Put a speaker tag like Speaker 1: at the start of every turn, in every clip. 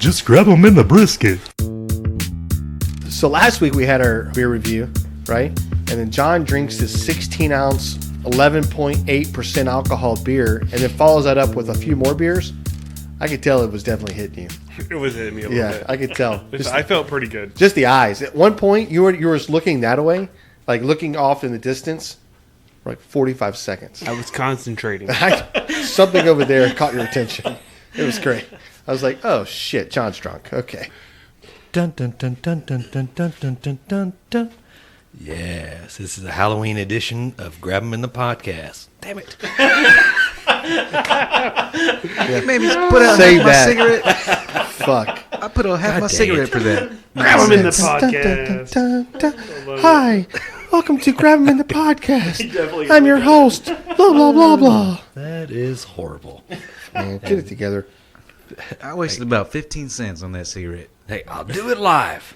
Speaker 1: Just grab them in the brisket.
Speaker 2: So last week we had our beer review, right? And then John drinks this 16-ounce, 11.8% alcohol beer, and then follows that up with a few more beers. I could tell it was definitely hitting you.
Speaker 3: It was hitting me a little bit.
Speaker 2: Yeah, I could tell.
Speaker 3: I felt pretty good.
Speaker 2: Just the eyes. At one point, you were looking that way, like looking off in the distance, for like 45 seconds.
Speaker 3: I was concentrating.
Speaker 2: Something over there caught your attention. It was great. I was like, oh, shit, John's drunk. Okay. Dun, dun, dun, dun, dun, dun, dun, dun, dun, dun, dun.
Speaker 4: Yes, this is a Halloween edition of Grab 'em in the Podcast. Damn it.
Speaker 5: Maybe put out
Speaker 2: Save
Speaker 5: half my
Speaker 2: that.
Speaker 5: cigarette.
Speaker 2: Fuck.
Speaker 5: I put out half my cigarette for that.
Speaker 3: Grab 'em in the
Speaker 2: Dun, dun,
Speaker 3: podcast.
Speaker 2: dun, dun, dun. Hi, welcome to Grab 'em in the Podcast.
Speaker 3: definitely
Speaker 2: I'm your host, blah, blah, blah, blah.
Speaker 4: That is horrible.
Speaker 2: Man, get it together.
Speaker 5: I wasted about 15 cents on that cigarette.
Speaker 4: Hey, I'll do it live.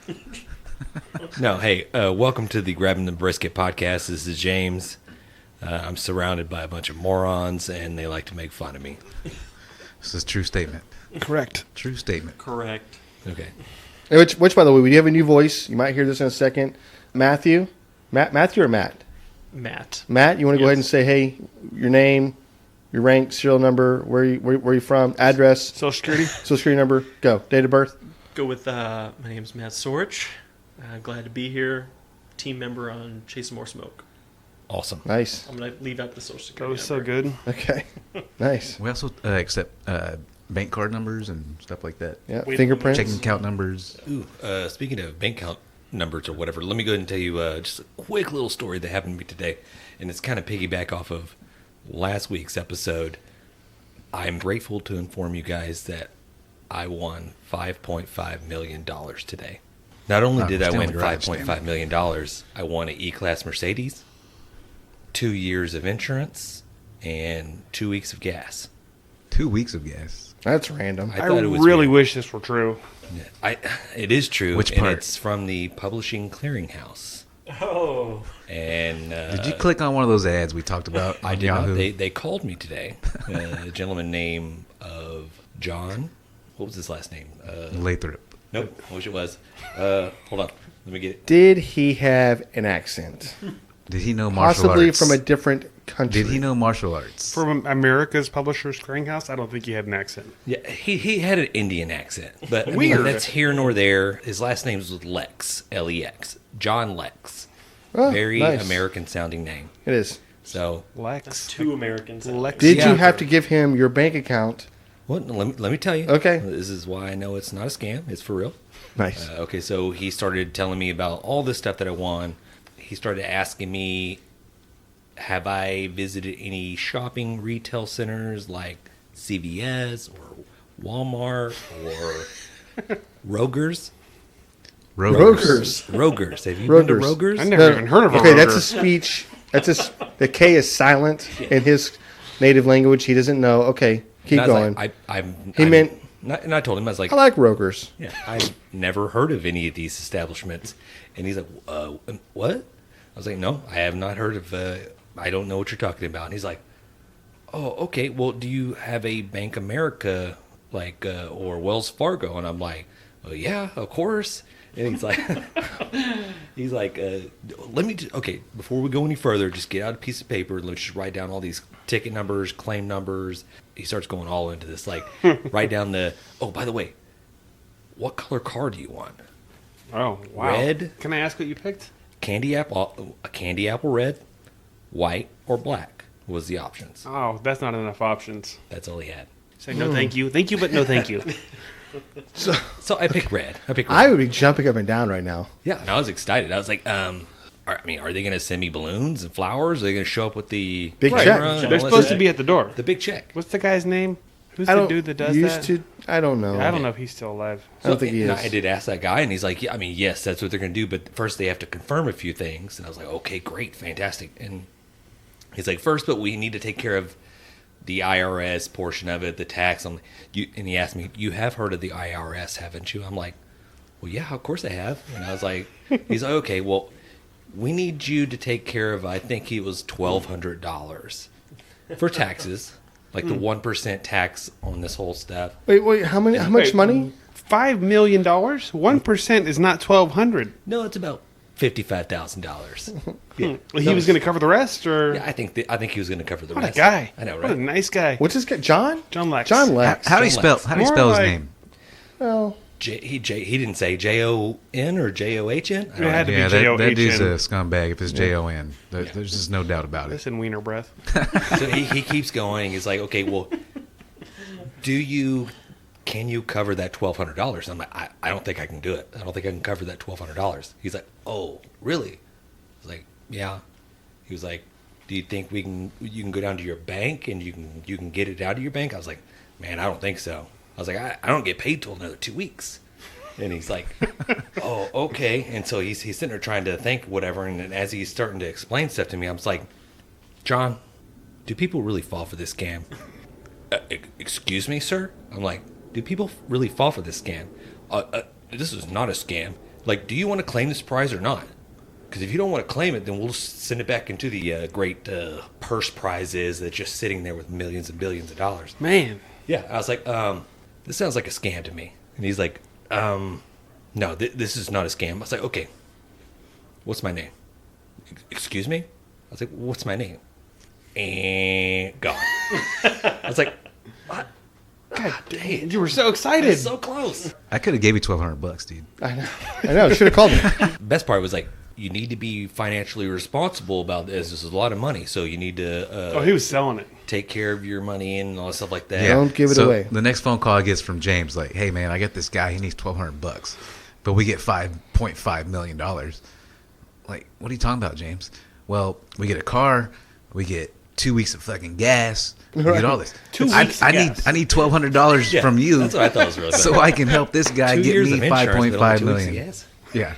Speaker 4: No, hey, welcome to the Grab 'em in the Brisket Podcast. This is James. I'm surrounded by a bunch of morons, and they like to make fun of me.
Speaker 5: This is a true statement.
Speaker 3: Correct.
Speaker 5: True statement.
Speaker 3: Correct.
Speaker 4: Okay.
Speaker 2: Which, by the way, we do have a new voice. You might hear this in a second. Matthew? Matthew or Matt?
Speaker 3: Matt.
Speaker 2: Matt, you want to go ahead and say, hey, your name, your rank, serial number, where you from, address,
Speaker 3: Social Security.
Speaker 2: social security number, go. Date of birth.
Speaker 6: Go with my name's Matt Sorich. Glad to be here. Team member on Chasing More Smoke.
Speaker 4: Awesome.
Speaker 2: Nice.
Speaker 6: I'm gonna leave out the social
Speaker 3: That
Speaker 6: security.
Speaker 3: was so
Speaker 6: number.
Speaker 3: good.
Speaker 2: Okay. Nice.
Speaker 5: We also accept bank card numbers and stuff like that.
Speaker 2: Yeah.
Speaker 6: Wait,
Speaker 2: Fingerprints.
Speaker 5: Checking account numbers.
Speaker 4: Ooh, speaking of bank account numbers or whatever, let me go ahead and tell you just a quick little story that happened to me today. And it's kind of piggyback off of last week's episode. I'm grateful to inform you guys that I won $5.5 million today. Not only did I win $5.5 million, I won an E-Class Mercedes, 2 years of insurance, and 2 weeks of gas.
Speaker 5: 2 weeks of gas.
Speaker 2: That's random.
Speaker 3: I
Speaker 4: thought it was
Speaker 3: really
Speaker 4: weird.
Speaker 3: wish this were true.
Speaker 4: It is true.
Speaker 5: Which
Speaker 4: and
Speaker 5: part?
Speaker 4: it's from the Publishing Clearinghouse.
Speaker 6: Oh.
Speaker 4: And
Speaker 5: Did you click on one of those ads we talked about
Speaker 4: I
Speaker 5: on
Speaker 4: did not.
Speaker 5: Yahoo?
Speaker 4: They called me today. A gentleman named of John. What was his last name?
Speaker 5: Lathrop.
Speaker 4: Nope. I wish it was. Hold on. Let me get it.
Speaker 2: Did he have an accent?
Speaker 5: Did he know martial
Speaker 2: Possibly
Speaker 5: arts?
Speaker 2: from a different country.
Speaker 5: Did he know martial arts?
Speaker 3: From America's Publishers Clearinghouse, I don't think he had an accent.
Speaker 4: Yeah, he had an Indian accent, but I mean,
Speaker 3: Weird.
Speaker 4: that's here nor there. His last name was Lex, L-E-X, John Lex.
Speaker 2: Oh,
Speaker 4: Very
Speaker 2: nice.
Speaker 4: American sounding name.
Speaker 2: It is.
Speaker 4: So,
Speaker 3: Lex.
Speaker 6: Two Americans.
Speaker 3: Lex.
Speaker 2: Did
Speaker 4: Yeah.
Speaker 2: you have to give him your bank account?
Speaker 4: what? Let me tell you.
Speaker 2: Okay.
Speaker 4: This is why I know it's not a scam. It's for real.
Speaker 2: Nice.
Speaker 4: Okay, so he started telling me about all this stuff that I won. He started asking me, have I visited any shopping retail centers like CVS or Walmart or Roger's?
Speaker 2: Rogers.
Speaker 4: Rogers. Have you been to
Speaker 2: Rogers.
Speaker 4: Rogers?
Speaker 3: I never even heard of a
Speaker 2: Okay, that's a
Speaker 3: Roger.
Speaker 2: speech. The K is silent in his native language. He doesn't know. Okay, keep
Speaker 4: And I was
Speaker 2: going.
Speaker 4: like, and I told him, I was like,
Speaker 2: I like Rogers.
Speaker 4: yeah, I've never heard of any of these establishments. And he's like, what? I was like, no, I have not heard of, I don't know what you're talking about. And he's like, oh, okay, well, do you have a Bank America, like, or Wells Fargo? And I'm like, oh, yeah, of course. And he's like, let me, okay, before we go any further, just get out a piece of paper. Let's just write down all these ticket numbers, claim numbers. He starts going all into this, like, write down oh, by the way, what color car do you want?
Speaker 3: Oh, wow.
Speaker 4: Red.
Speaker 3: Can I ask what you picked?
Speaker 4: A candy apple red, white, or black was the options.
Speaker 3: Oh, that's not enough options.
Speaker 4: That's all he had.
Speaker 3: Say no thank you. Thank you, but no thank you.
Speaker 4: So I picked red.
Speaker 2: I would be jumping up and down right now.
Speaker 4: Yeah, and I was excited. I was like, are they going to send me balloons and flowers? Are they going to show up with the
Speaker 2: Big
Speaker 4: camera
Speaker 2: check.
Speaker 4: and all
Speaker 3: They're
Speaker 4: that
Speaker 3: supposed to
Speaker 4: stuff?
Speaker 3: be at the door.
Speaker 4: The big check.
Speaker 3: What's the guy's name? Who's
Speaker 2: I
Speaker 3: the
Speaker 2: don't
Speaker 3: dude that does
Speaker 2: used
Speaker 3: that?
Speaker 2: to. I don't know.
Speaker 3: I don't know if he's still alive.
Speaker 2: I don't think he
Speaker 4: And
Speaker 2: is.
Speaker 4: I did ask that guy, and he's like, yeah, I mean, yes, that's what they're going to do, but first they have to confirm a few things. And I was like, okay, great, fantastic. And he's like, first, but we need to take care of the IRS portion of it, the tax. And he asked me, you have heard of the IRS, haven't you? I'm like, well, yeah, of course I have. And I was like, he's like, okay, well, we need you to take care of, I think it was $1,200 for taxes. Like the 1% tax on this whole stuff.
Speaker 2: Wait, how much
Speaker 3: Wait,
Speaker 2: money?
Speaker 3: $5 million? 1% is not $1,200.
Speaker 4: No, it's about $55,000. Yeah.
Speaker 3: He was going to cover the rest, or
Speaker 4: Yeah, I think he was going to cover the
Speaker 3: what
Speaker 4: rest.
Speaker 3: a guy!
Speaker 4: I know,
Speaker 3: What a
Speaker 4: right?
Speaker 3: nice guy.
Speaker 2: What's his guy? John?
Speaker 3: John Lex.
Speaker 2: John Lex.
Speaker 5: How do you
Speaker 4: John
Speaker 5: spell?
Speaker 4: Lex.
Speaker 5: How do you
Speaker 3: More
Speaker 5: spell his
Speaker 3: like-
Speaker 5: name?
Speaker 2: Well,
Speaker 4: He didn't say Jon or John.
Speaker 3: It had to
Speaker 5: Yeah,
Speaker 3: be J-O-H-N.
Speaker 5: that dude's a scumbag if it's Jon. There's just no doubt about it.
Speaker 3: This in wiener breath.
Speaker 4: So he keeps going. He's like, okay, well, can you cover that $1,200? I'm like, I don't think I can do it. I don't think I can cover that $1,200. He's like, oh, really? I was like, yeah. He was like, do you think you can go down to your bank and you can get it out of your bank? I was like, man, I don't think so. I was like, I don't get paid till another 2 weeks. And he's like, oh, okay. And so he's sitting there trying to think whatever. And then as he's starting to explain stuff to me, I was like, John, do people really fall for this scam? Excuse me, sir? I'm like, do people really fall for this scam? This is not a scam. Like, do you want to claim this prize or not? Because if you don't want to claim it, then we'll send it back into the great purse prizes that's just sitting there with millions and billions of dollars.
Speaker 3: Man,
Speaker 4: Yeah, I was like, this sounds like a scam to me. And he's like, no, this is not a scam. I was like, okay, what's my name? Excuse me? I was like, what's my name? And gone. I was like, what?
Speaker 3: God dang, you were so excited.
Speaker 4: So close.
Speaker 5: I could have gave you $1,200, dude.
Speaker 2: I know. Should have called me.
Speaker 4: Best part was like, you need to be financially responsible about this. This is a lot of money, so you need to
Speaker 3: He was selling it.
Speaker 4: take care of your money and all that stuff like that.
Speaker 2: Don't give it
Speaker 5: So
Speaker 2: away.
Speaker 5: The next phone call I get from James, like, hey man, I got this guy. He needs $1,200, but we get $5.5 million. Like, what are you talking about, James? Well, we get a car, we get 2 weeks of fucking gas, we get all this.
Speaker 3: 2 weeks of
Speaker 5: I
Speaker 3: gas.
Speaker 5: need $1,200
Speaker 4: Yeah,
Speaker 5: from you,
Speaker 4: that's what I thought was really
Speaker 5: so
Speaker 4: funny.
Speaker 5: I can help this guy
Speaker 4: 2
Speaker 5: get
Speaker 4: years
Speaker 5: me
Speaker 4: of insurance, but only
Speaker 5: 5.5
Speaker 4: 2 weeks of
Speaker 5: million.
Speaker 4: gas?
Speaker 5: Yeah,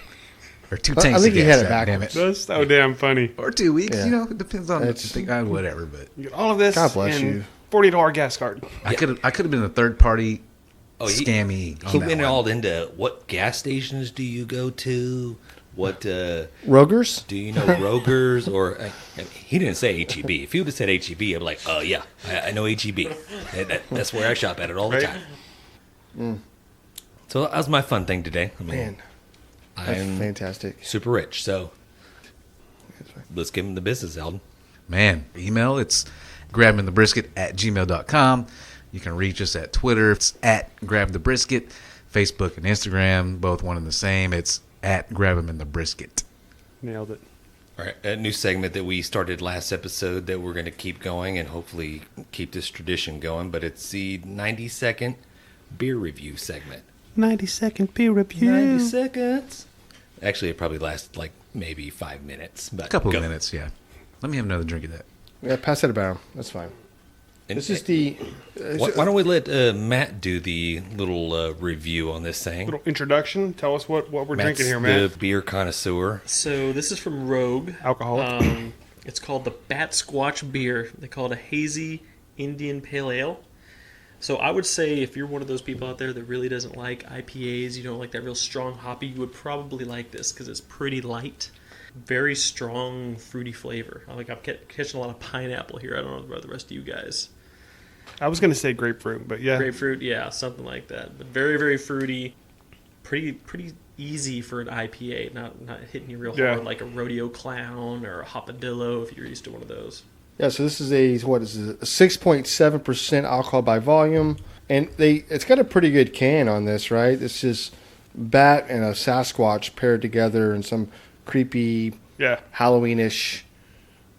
Speaker 5: or two
Speaker 2: I
Speaker 5: tanks.
Speaker 2: think
Speaker 5: of
Speaker 2: he
Speaker 5: gas,
Speaker 2: had it
Speaker 5: damn
Speaker 2: backwards.
Speaker 3: That's so damn funny.
Speaker 5: Or 2 weeks,
Speaker 2: Yeah.
Speaker 5: you know, it depends on
Speaker 2: It's-
Speaker 5: whatever. But
Speaker 3: You get all of this
Speaker 2: God bless
Speaker 3: and
Speaker 2: you.
Speaker 3: $40 gas card.
Speaker 5: I could have been a third party
Speaker 4: Oh, he-
Speaker 5: scammy.
Speaker 4: He
Speaker 5: on that
Speaker 4: went
Speaker 5: one.
Speaker 4: all into what gas stations do you go to? What
Speaker 2: Rogers?
Speaker 4: do you know, Rogers? Or he didn't say HEB. If he would have said HEB, I'd be like, oh yeah, I know HEB. That's where I shop at it all the
Speaker 3: Right.
Speaker 4: time. So that was my fun thing today. I mean,
Speaker 2: Man, that's
Speaker 4: I'm
Speaker 2: fantastic.
Speaker 4: super rich, so let's give him the business, Eldon.
Speaker 5: Man, email, it's grabinthebrisket@gmail.com. You can reach us at Twitter. It's at grabthebrisket. Facebook and Instagram, both one and the same. It's at grabinthebrisket.
Speaker 3: Nailed it.
Speaker 4: All right, a new segment that we started last episode that we're going to keep going and hopefully keep this tradition going, but it's the 90-second beer review segment.
Speaker 3: 90-second peer review.
Speaker 4: 90 seconds. Actually, it probably lasts like maybe 5 minutes. But
Speaker 5: A couple
Speaker 4: go.
Speaker 5: of minutes, yeah. Let me have another drink of that.
Speaker 2: Yeah, pass it about. That's fine.
Speaker 4: And
Speaker 2: This is the.
Speaker 4: why don't we let Matt do the little review on this thing?
Speaker 3: Little introduction. Tell us what we're
Speaker 4: Matt's
Speaker 3: drinking here, man.
Speaker 4: the beer connoisseur.
Speaker 6: So this is from Rogue.
Speaker 3: Alcoholic.
Speaker 6: It's called the Bat Squatch Beer. They call it a hazy Indian Pale Ale. So I would say if you're one of those people out there that really doesn't like IPAs, you don't like that real strong hoppy, you would probably like this because it's pretty light. Very strong fruity flavor. I'm catching a lot of pineapple here. I don't know about the rest of you guys.
Speaker 3: I was going to say grapefruit, but yeah.
Speaker 6: Grapefruit, yeah, something like that. But very, very fruity. Pretty easy for an IPA. Not hitting you real
Speaker 3: Yeah.
Speaker 6: hard like a Rodeo Clown or a Hopadillo if you're used to one of those.
Speaker 2: Yeah, so this is a 6.7% alcohol by volume, and it's got a pretty good can on this, right? It's just bat and a Sasquatch paired together in some creepy
Speaker 3: Yeah.
Speaker 2: Halloweenish.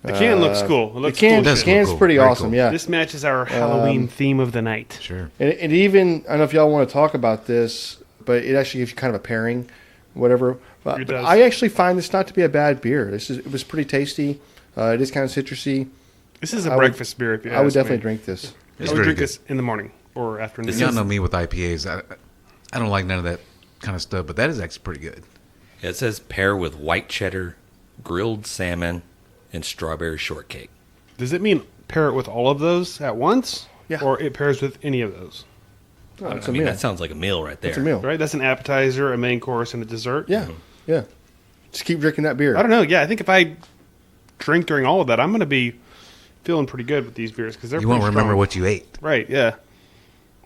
Speaker 3: The can looks cool. It
Speaker 2: The
Speaker 3: looks
Speaker 2: can,
Speaker 3: cool.
Speaker 5: It does
Speaker 2: the can's
Speaker 5: look cool.
Speaker 2: pretty
Speaker 5: Very
Speaker 2: awesome,
Speaker 5: cool.
Speaker 2: yeah.
Speaker 3: This matches our Halloween theme of the night.
Speaker 5: Sure.
Speaker 2: And even, I don't know if y'all want to talk about this, but it actually gives you kind of a pairing, whatever. But
Speaker 3: It does.
Speaker 2: I actually find this not to be a bad beer. It was pretty tasty. It is kind of citrusy.
Speaker 3: This is a
Speaker 2: I would-
Speaker 3: breakfast beer. If you
Speaker 2: I would
Speaker 3: ask me.
Speaker 2: definitely drink this.
Speaker 5: It's
Speaker 3: I would
Speaker 5: very
Speaker 3: drink
Speaker 5: good.
Speaker 3: this in the morning or afternoon.
Speaker 5: Y'all know me with IPAs. I don't like none of that kind of stuff, but that is actually pretty good.
Speaker 4: It says pair with white cheddar, grilled salmon, and strawberry shortcake.
Speaker 3: Does it mean pair it with all of those at once?
Speaker 2: Yeah.
Speaker 3: Or it pairs with any of those?
Speaker 2: Oh, it's
Speaker 4: I
Speaker 2: a
Speaker 4: mean,
Speaker 2: meal.
Speaker 4: that sounds like a meal right there.
Speaker 2: It's a meal.
Speaker 3: Right? That's an appetizer, a main course, and a dessert?
Speaker 2: Yeah, yeah. Just keep drinking that beer.
Speaker 3: I don't know. Yeah, I think if I drink during all of that, I'm going to be feeling pretty good with these beers because they're
Speaker 5: You won't
Speaker 3: pretty
Speaker 5: remember
Speaker 3: strong.
Speaker 5: what you ate.
Speaker 3: Right, yeah.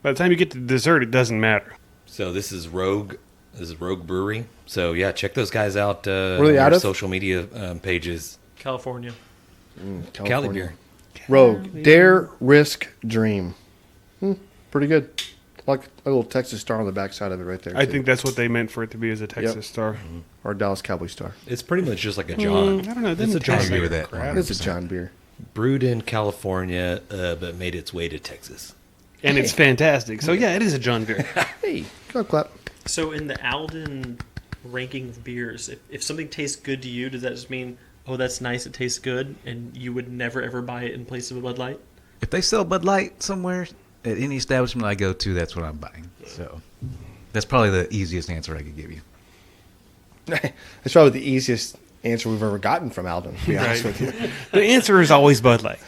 Speaker 3: By the time you get to dessert, it doesn't matter.
Speaker 4: So this is Rogue. This is Rogue Brewery. So yeah, check those guys out.
Speaker 2: Where are they
Speaker 4: on
Speaker 2: out
Speaker 4: their
Speaker 2: of?
Speaker 4: social media pages.
Speaker 6: California.
Speaker 4: Cali
Speaker 2: California.
Speaker 4: beer.
Speaker 2: Rogue. Dare, risk, dream. Pretty good. Like a little Texas star on the backside of it right there.
Speaker 3: I
Speaker 2: too.
Speaker 3: think that's what they meant for it to be as a Texas star.
Speaker 2: Or a Dallas Cowboy star.
Speaker 4: It's pretty much just like a John.
Speaker 3: I don't know. It
Speaker 4: It's
Speaker 3: doesn't
Speaker 4: a John
Speaker 5: I
Speaker 3: taste
Speaker 5: agree
Speaker 3: like
Speaker 5: with that.
Speaker 3: crap.
Speaker 2: It's a John beer.
Speaker 4: Brewed in California, but made its way to Texas.
Speaker 3: And it's fantastic. So yeah, it is a John beer.
Speaker 2: Hey, go clap.
Speaker 6: So in the Alden ranking of beers, if something tastes good to you, does that just mean, oh, that's nice, it tastes good, and you would never ever buy it in place of a Bud Light?
Speaker 5: If they sell Bud Light somewhere at any establishment I go to, that's what I'm buying. So that's probably the easiest answer I could give you.
Speaker 2: That's probably the easiest answer we've ever gotten from Alden, to be honest
Speaker 3: Right.
Speaker 2: with you.
Speaker 3: The answer is always Bud Light.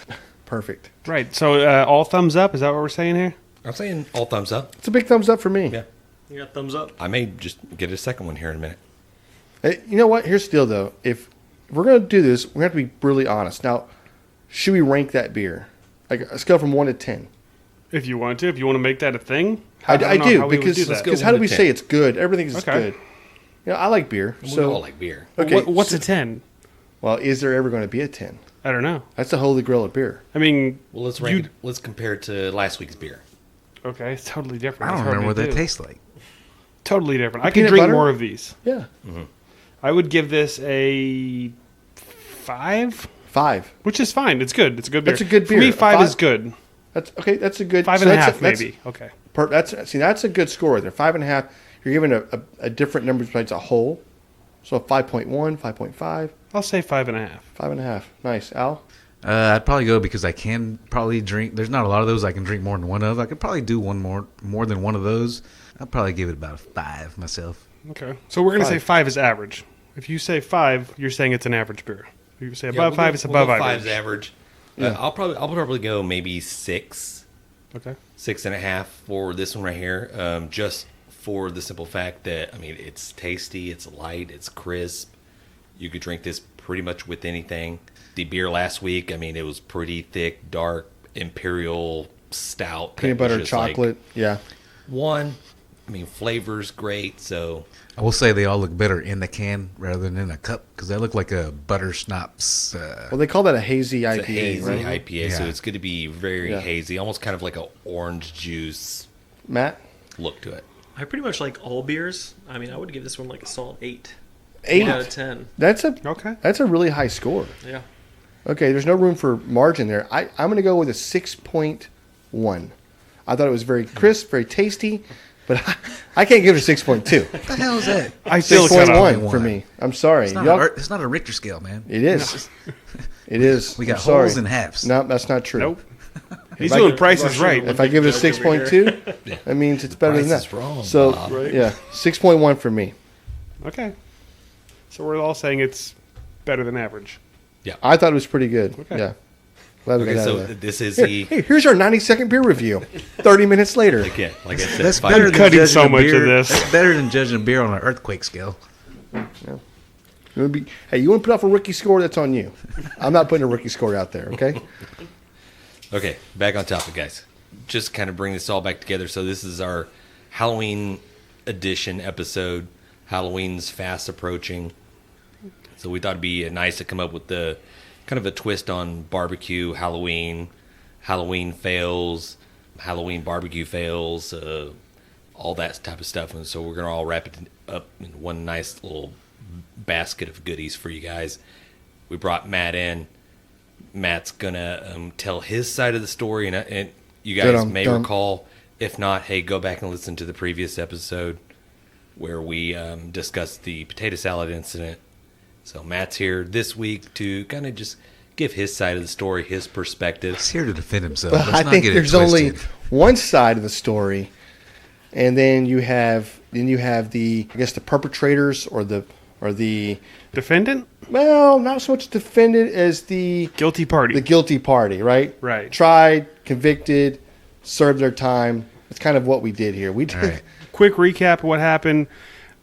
Speaker 2: Perfect.
Speaker 3: Right. So all thumbs up. Is that what we're saying here?
Speaker 4: I'm saying all thumbs up.
Speaker 2: It's a big thumbs up for me.
Speaker 4: Yeah.
Speaker 6: You got thumbs up?
Speaker 4: I may just get a second one here in a minute.
Speaker 2: Hey, you know what? Here's the deal, though. If we're going to do this, we're going to have to be really honest. Now, should we rank that beer? Like a scale from 1 to 10?
Speaker 3: If you want to make that a thing.
Speaker 2: I
Speaker 3: don't know
Speaker 2: do,
Speaker 3: how we would
Speaker 2: because
Speaker 3: do that.
Speaker 2: because how do
Speaker 4: 1
Speaker 2: we
Speaker 4: to
Speaker 2: say
Speaker 4: 10.
Speaker 2: it's good? Everything's
Speaker 3: Okay.
Speaker 2: good. You know, I like beer.
Speaker 4: We
Speaker 2: So,
Speaker 4: all like beer.
Speaker 2: okay.
Speaker 3: What's a 10?
Speaker 2: Well, is there ever going to be a 10?
Speaker 3: I don't know.
Speaker 2: That's the holy grail of beer.
Speaker 3: I mean,
Speaker 4: Well, let's rank. Let's compare it to last week's beer.
Speaker 3: okay, it's totally different.
Speaker 5: I don't
Speaker 3: It's hard
Speaker 5: remember what
Speaker 3: to
Speaker 5: they
Speaker 3: do.
Speaker 5: taste like.
Speaker 3: Totally different. I can
Speaker 2: Peanut
Speaker 3: drink
Speaker 2: butter?
Speaker 3: more of these.
Speaker 2: Yeah.
Speaker 3: I would give this a 5,
Speaker 2: 5.
Speaker 3: which is fine. It's good. It's a good beer.
Speaker 2: That's a good
Speaker 3: For me,
Speaker 2: beer.
Speaker 3: 5
Speaker 2: 5
Speaker 3: is good.
Speaker 2: That's okay. That's a good
Speaker 3: 5
Speaker 2: so
Speaker 3: and a
Speaker 2: that's
Speaker 3: half, maybe. Okay.
Speaker 2: That's a good score there. 5.5. You're giving a different number besides a whole. So 5.1, 5.5,
Speaker 3: I'll say 5.5.
Speaker 2: 5.5. Nice. Al?
Speaker 5: I'd probably go because I can probably drink. There's not a lot of those I can drink more than one of. I could probably do more than one of those. I'd probably give it about a 5 myself.
Speaker 3: Okay. So we're going to say
Speaker 2: 5.
Speaker 3: 5 is average. If you say 5, you're saying it's an average beer. If you say above 5, it's
Speaker 4: we'll
Speaker 3: above
Speaker 4: go
Speaker 3: average.
Speaker 4: 5's average.
Speaker 2: Yeah.
Speaker 4: I'll probably go maybe 6,
Speaker 3: Okay.
Speaker 4: 6.5 for this one right here. Just for the simple fact that it's tasty, it's light, it's crisp. You could drink this pretty much with anything. The beer last week, it was pretty thick, dark, imperial stout. that
Speaker 2: Peanut
Speaker 4: was
Speaker 2: butter,
Speaker 4: just like
Speaker 2: chocolate. Yeah.
Speaker 4: one. Flavor's great. So
Speaker 5: I will say they all look better in the can rather than in a cup because they look like a butter schnapps.
Speaker 2: Well, they call that a hazy IPA,
Speaker 4: it's a hazy
Speaker 2: right?
Speaker 4: IPA, so
Speaker 5: Yeah.
Speaker 4: it's going to be very
Speaker 2: Yeah.
Speaker 4: hazy, almost kind of like a orange juice
Speaker 2: Matt?
Speaker 4: look to it.
Speaker 6: I pretty much like all beers. I would give this one like a solid 8.
Speaker 2: 8.
Speaker 6: Out of 10.
Speaker 2: That's
Speaker 3: Okay.
Speaker 2: a really high score.
Speaker 6: Yeah.
Speaker 2: Okay, there's no room for margin there. I'm going to go with a 6.1. I thought it was very crisp, very tasty, but I can't give it a 6.2.
Speaker 5: What the hell is that?
Speaker 3: I feel kind of
Speaker 2: 6.1 for me. I'm sorry.
Speaker 5: It's not,
Speaker 2: Y'all-
Speaker 5: it's not a Richter scale, man.
Speaker 2: it is. It is.
Speaker 5: We
Speaker 2: I'm
Speaker 5: got
Speaker 2: sorry.
Speaker 5: holes and halves.
Speaker 2: No, that's not true.
Speaker 3: Nope. He's
Speaker 2: If I
Speaker 3: doing
Speaker 2: could-
Speaker 3: prices right.
Speaker 2: If I give it a 6.2, that means it's better than
Speaker 4: Price
Speaker 2: that.
Speaker 4: is wrong,
Speaker 2: So,
Speaker 4: Bob.
Speaker 2: yeah, 6.1 for me.
Speaker 3: Okay. So we're all saying it's better than average.
Speaker 2: I thought it was pretty good.
Speaker 3: Okay.
Speaker 2: Yeah. Glad we
Speaker 4: Okay,
Speaker 2: got
Speaker 4: so
Speaker 2: out of there.
Speaker 4: this is
Speaker 2: Here,
Speaker 4: the
Speaker 2: hey, here's our 90-second beer review. 30 minutes later.
Speaker 4: again, like I said,
Speaker 5: That's
Speaker 4: five-
Speaker 5: better than
Speaker 3: cutting
Speaker 5: judging
Speaker 3: so
Speaker 5: a
Speaker 3: much of
Speaker 5: beer.
Speaker 3: this.
Speaker 5: That's better than judging a beer on an earthquake scale.
Speaker 2: You want to put off a rookie score? That's on you. I'm not putting a rookie score out there, okay?
Speaker 4: Okay, back on topic, guys. Just kind of bring this all back together. So this is our Halloween edition episode. Halloween's fast approaching. So we thought it'd be nice to come up with the kind of a twist on barbecue, Halloween fails, Halloween barbecue fails, all that type of stuff. And so we're going to all wrap it up in one nice little basket of goodies for you guys. We brought Matt in. Matt's gonna tell his side of the story, and you guys may recall. If not, hey, go back and listen to the previous episode where we discussed the potato salad incident. So Matt's here this week to kind of just give his side of the story, his perspective.
Speaker 5: He's here to defend himself.
Speaker 2: But
Speaker 5: Let's
Speaker 2: I
Speaker 5: not
Speaker 2: think
Speaker 5: get it
Speaker 2: there's only
Speaker 5: twisted.
Speaker 2: one side of the story, and then you have the perpetrators or the
Speaker 3: Defendant?
Speaker 2: well, not so much defendant as the
Speaker 3: Guilty party.
Speaker 2: guilty party, right?
Speaker 3: Right.
Speaker 2: Tried, convicted, served their time. It's kind of what we did here. We did.
Speaker 5: All right.
Speaker 3: Quick recap of what happened.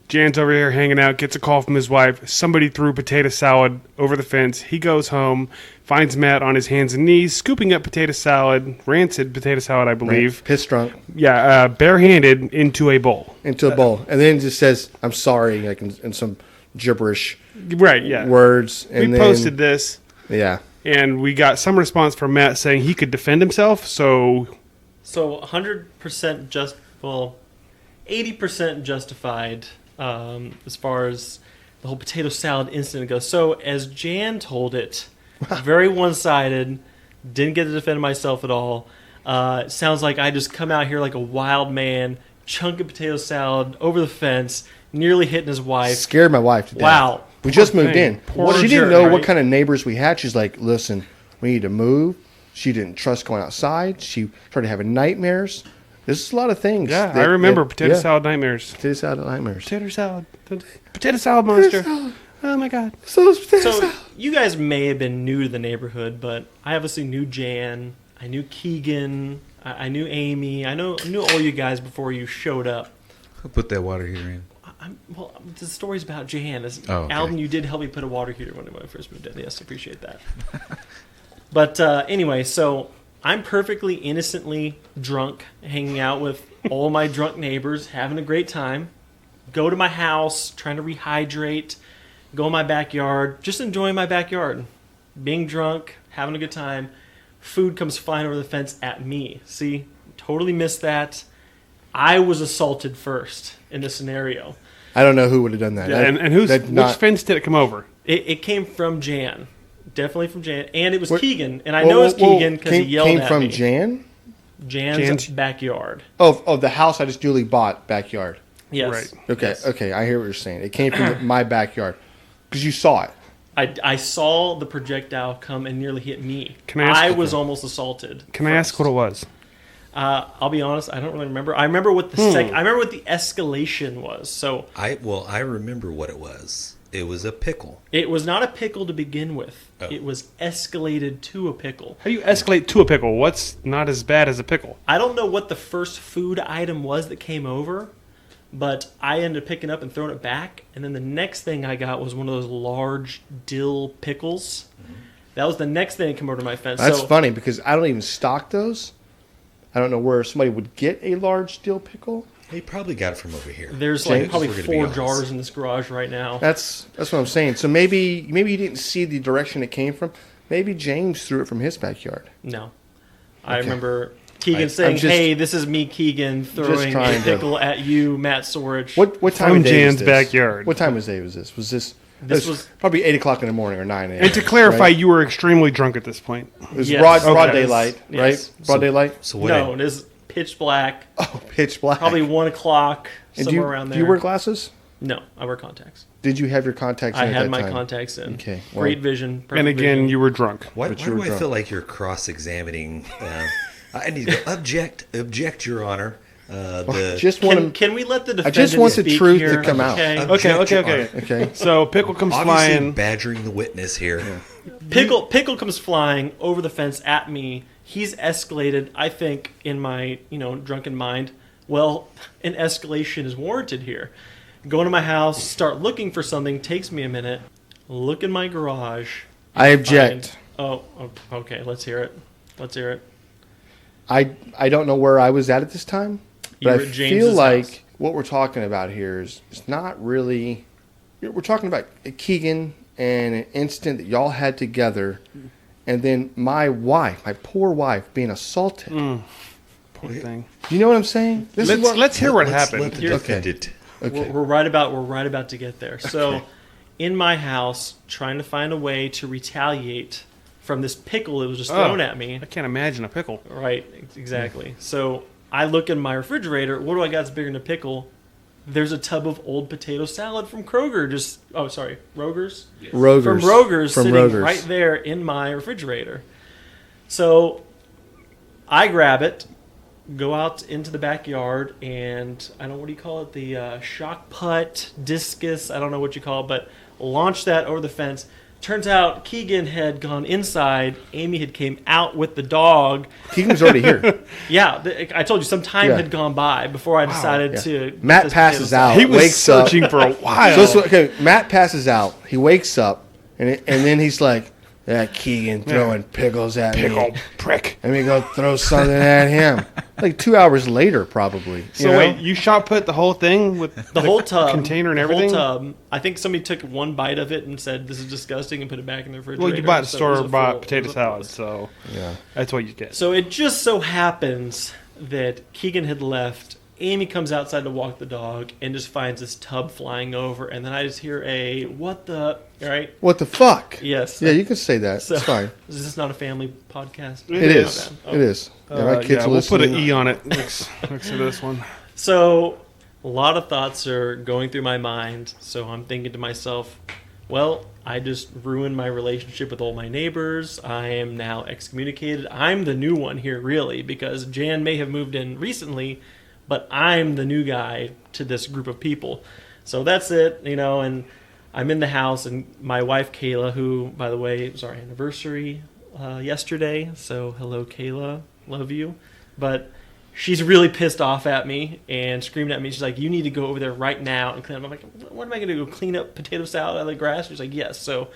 Speaker 3: Jan's over here hanging out, gets a call from his wife. Somebody threw potato salad over the fence. He goes home, finds Matt on his hands and knees, scooping up potato salad, rancid potato salad, I believe.
Speaker 2: Piss drunk.
Speaker 3: Yeah, barehanded into a bowl.
Speaker 2: Into a bowl. And then just says, I'm sorry, like in some gibberish
Speaker 3: Right, yeah.
Speaker 2: words. And
Speaker 3: We
Speaker 2: then,
Speaker 3: posted this,
Speaker 2: Yeah.
Speaker 3: and we got some response from Matt saying he could defend himself, so
Speaker 6: 100% 80% justified as far as the whole potato salad incident goes. So as Jan told it, very one-sided, didn't get to defend myself at all. Sounds like I just come out here like a wild man, chunk of potato salad over the fence, nearly hitting his wife.
Speaker 2: Scared my wife to death.
Speaker 6: Wow.
Speaker 2: We just moved
Speaker 3: thing.
Speaker 2: in.
Speaker 3: Poor
Speaker 2: She didn't
Speaker 6: jerk,
Speaker 2: know what
Speaker 6: right?
Speaker 2: kind of neighbors we had. She's like, listen, we need to move. She didn't trust going outside. She started having nightmares. There's a lot of things.
Speaker 3: yeah, I remember potato
Speaker 2: yeah.
Speaker 3: salad nightmares.
Speaker 2: Potato salad nightmares.
Speaker 3: Potato salad. Potato salad monster. Oh my god.
Speaker 2: So it's potato
Speaker 6: So
Speaker 2: salad.
Speaker 6: you guys may have been new to the neighborhood, but I obviously knew Jan. I knew Keegan. I knew Amy. I knew all you guys before you showed up.
Speaker 5: Who put that water heater in?
Speaker 6: Well, the story's about Jan.
Speaker 5: Oh, okay.
Speaker 6: Alden, you did help me put a water heater when I first moved in. Yes, I appreciate that. But anyway, so I'm perfectly innocently drunk, hanging out with all my drunk neighbors, having a great time. Go to my house, trying to rehydrate, go in my backyard, just enjoying my backyard. Being drunk, having a good time. Food comes flying over the fence at me. See, totally missed that. I was assaulted first in this scenario.
Speaker 2: I don't know who would have done that.
Speaker 3: And which fence did it come over?
Speaker 6: It came from Jan. Definitely from Jan. And it was
Speaker 2: What-
Speaker 6: Keegan. And I know it's Keegan because he yelled
Speaker 2: came
Speaker 6: at
Speaker 2: from
Speaker 6: me.
Speaker 2: Jan?
Speaker 6: Jan's backyard.
Speaker 2: Oh, the house I just newly bought backyard.
Speaker 6: Yes.
Speaker 3: Right.
Speaker 2: Okay,
Speaker 6: Yes.
Speaker 2: okay, I hear what you're saying. It came from my backyard because you saw it.
Speaker 6: I saw the projectile come and nearly hit me.
Speaker 3: Can I ask-
Speaker 6: I was almost assaulted.
Speaker 3: Can I ask what it was?
Speaker 6: I'll be honest. I don't really remember. I remember what the I remember what the escalation was. So
Speaker 4: I remember what it was. It was a pickle.
Speaker 6: it was not a pickle to begin with.
Speaker 4: Oh.
Speaker 6: It was escalated to a pickle.
Speaker 3: How do you escalate to a pickle? What's not as bad as a pickle?
Speaker 6: I don't know what the first food item was that came over, but I ended up picking up and throwing it back. And then the next thing I got was one of those large dill pickles. That was the next thing that came over to my fence.
Speaker 2: That's
Speaker 6: so,
Speaker 2: funny because I don't even stock those. I don't know where somebody would get a large dill pickle.
Speaker 4: He probably got it from over here.
Speaker 6: There's
Speaker 2: James,
Speaker 6: like probably
Speaker 4: we're gonna be
Speaker 6: 4
Speaker 4: honest.
Speaker 6: jars in this garage right now.
Speaker 2: That's what I'm saying. So maybe you didn't see the direction it came from. Maybe James threw it from his backyard.
Speaker 6: No. I
Speaker 2: Okay.
Speaker 6: remember Keegan
Speaker 4: I'm
Speaker 6: saying,
Speaker 2: just-
Speaker 6: hey, this is me, Keegan, throwing a
Speaker 2: trying to-
Speaker 6: pickle at you, Matt Sorich.
Speaker 2: What time
Speaker 3: From
Speaker 2: of day
Speaker 3: Jan's
Speaker 2: was this?
Speaker 3: backyard.
Speaker 2: What time of day was this? Was this?
Speaker 6: This
Speaker 2: it
Speaker 6: was-
Speaker 2: probably 8:00 in the morning or 9 a.m.
Speaker 3: And to clarify,
Speaker 2: right?
Speaker 3: you were extremely drunk at this point.
Speaker 2: It was
Speaker 6: Yes.
Speaker 2: broad
Speaker 6: Okay.
Speaker 2: daylight,
Speaker 6: Yes.
Speaker 2: right? Broad daylight.
Speaker 4: So what?
Speaker 6: No, it is pitch black,
Speaker 2: Oh, pitch black.
Speaker 6: probably 1 o'clock,
Speaker 2: And
Speaker 6: somewhere around there.
Speaker 2: Do you wear glasses?
Speaker 6: No, I wear contacts.
Speaker 2: Did you have your contacts in
Speaker 6: I
Speaker 2: at
Speaker 6: had
Speaker 2: that
Speaker 6: my
Speaker 2: time?
Speaker 6: contacts in.
Speaker 2: Okay, well-
Speaker 6: Great vision.
Speaker 3: And
Speaker 6: perfect
Speaker 3: again,
Speaker 6: vision.
Speaker 3: you were drunk.
Speaker 4: Why
Speaker 2: But
Speaker 4: do
Speaker 2: you were
Speaker 4: I
Speaker 2: drunk.
Speaker 4: feel like you're cross-examining? I need to go. Object, Your Honor.
Speaker 2: Just want to.
Speaker 6: Can we let the defendant
Speaker 2: just want the
Speaker 6: speak
Speaker 2: truth
Speaker 6: here?
Speaker 2: to come out.
Speaker 6: Okay.
Speaker 4: Object, Your Honor.
Speaker 2: Okay.
Speaker 3: So pickle comes
Speaker 4: Obviously
Speaker 3: flying.
Speaker 4: badgering the witness here.
Speaker 6: Pickle comes flying over the fence at me. He's escalated, I think, in my drunken mind. Well, an escalation is warranted here. Go into my house, start looking for something. Takes me a minute. Look in my garage.
Speaker 2: I object.
Speaker 6: Okay. Let's hear it.
Speaker 2: I don't know where I was at this time,
Speaker 6: You
Speaker 2: but
Speaker 6: were
Speaker 2: I
Speaker 6: at
Speaker 2: feel
Speaker 6: James's
Speaker 2: like
Speaker 6: house.
Speaker 2: what we're talking about here is not really. We're talking about Keegan and an incident that y'all had together, and then my poor wife, being assaulted.
Speaker 3: Poor thing.
Speaker 2: Do you know what I'm saying? This is what.
Speaker 3: Let's hear what
Speaker 4: Let's
Speaker 3: happened.
Speaker 4: Let the defendant.
Speaker 2: Okay.
Speaker 6: We're right about to get there. So, in my house, trying to find a way to retaliate from this pickle that was just thrown at me.
Speaker 3: I can't imagine a pickle.
Speaker 6: Right, exactly. So I look in my refrigerator. What do I got that's bigger than a pickle? There's a tub of old potato salad from Kroger. Roger's.
Speaker 2: Rogers.
Speaker 6: From Rogers, sitting right there in my refrigerator. So I grab it, go out into the backyard, and I don't know, what do you call it? The shock putt, discus, I don't know what you call it, but launch that over the fence. turns out Keegan had gone inside. Amy had came out with the dog.
Speaker 2: Keegan's already here.
Speaker 6: Yeah, I told you some time
Speaker 2: Yeah.
Speaker 6: had gone by before I decided
Speaker 2: Yeah.
Speaker 6: to. get
Speaker 2: Matt
Speaker 6: this
Speaker 2: passes
Speaker 6: potato
Speaker 2: out.
Speaker 6: salad.
Speaker 3: He was
Speaker 2: wakes up.
Speaker 3: searching for a while.
Speaker 2: So this is- okay, Matt passes out. He wakes up, and then he's like, "That Keegan throwing pickles at
Speaker 3: Pickle
Speaker 2: me.
Speaker 3: prick.
Speaker 2: Let me go throw something at him." Like 2 hours later, probably.
Speaker 3: So wait, you shot put the whole thing with
Speaker 6: The whole tub,
Speaker 3: container and
Speaker 6: the
Speaker 3: everything?
Speaker 6: Whole tub. I think somebody took one bite of it and said, "This is disgusting," and put it back in the refrigerator.
Speaker 3: Well, you bought
Speaker 6: So it was a
Speaker 3: store-bought
Speaker 6: full-
Speaker 3: potato
Speaker 6: it was a
Speaker 3: salad,
Speaker 6: full-
Speaker 3: so
Speaker 2: Yeah.
Speaker 3: that's what you get.
Speaker 6: So it just so happens that Keegan had left. Amy comes outside to walk the dog and just finds this tub flying over, and then I just hear a "what the?" Right?
Speaker 2: What the fuck?
Speaker 6: Yes.
Speaker 2: Yeah, you can say that.
Speaker 6: So-
Speaker 2: It's fine.
Speaker 6: Is this not a family podcast?
Speaker 2: It is.
Speaker 6: Oh.
Speaker 2: It is. Yeah, my kids
Speaker 3: yeah, we'll put an
Speaker 2: listening.
Speaker 3: E on it next to this one.
Speaker 6: So a lot of thoughts are going through my mind. So I'm thinking to myself, well, I just ruined my relationship with all my neighbors. I am now excommunicated. I'm the new one here, really, because Jan may have moved in recently, but I'm the new guy to this group of people. So that's it, and I'm in the house, and my wife, Kayla, who, by the way, it was our anniversary yesterday. So hello, Kayla. Love you. But she's really pissed off at me and screaming at me. She's like, "You need to go over there right now and clean up." I'm like, "What am I going to go clean up potato salad out of the grass?" She's like, "Yes." So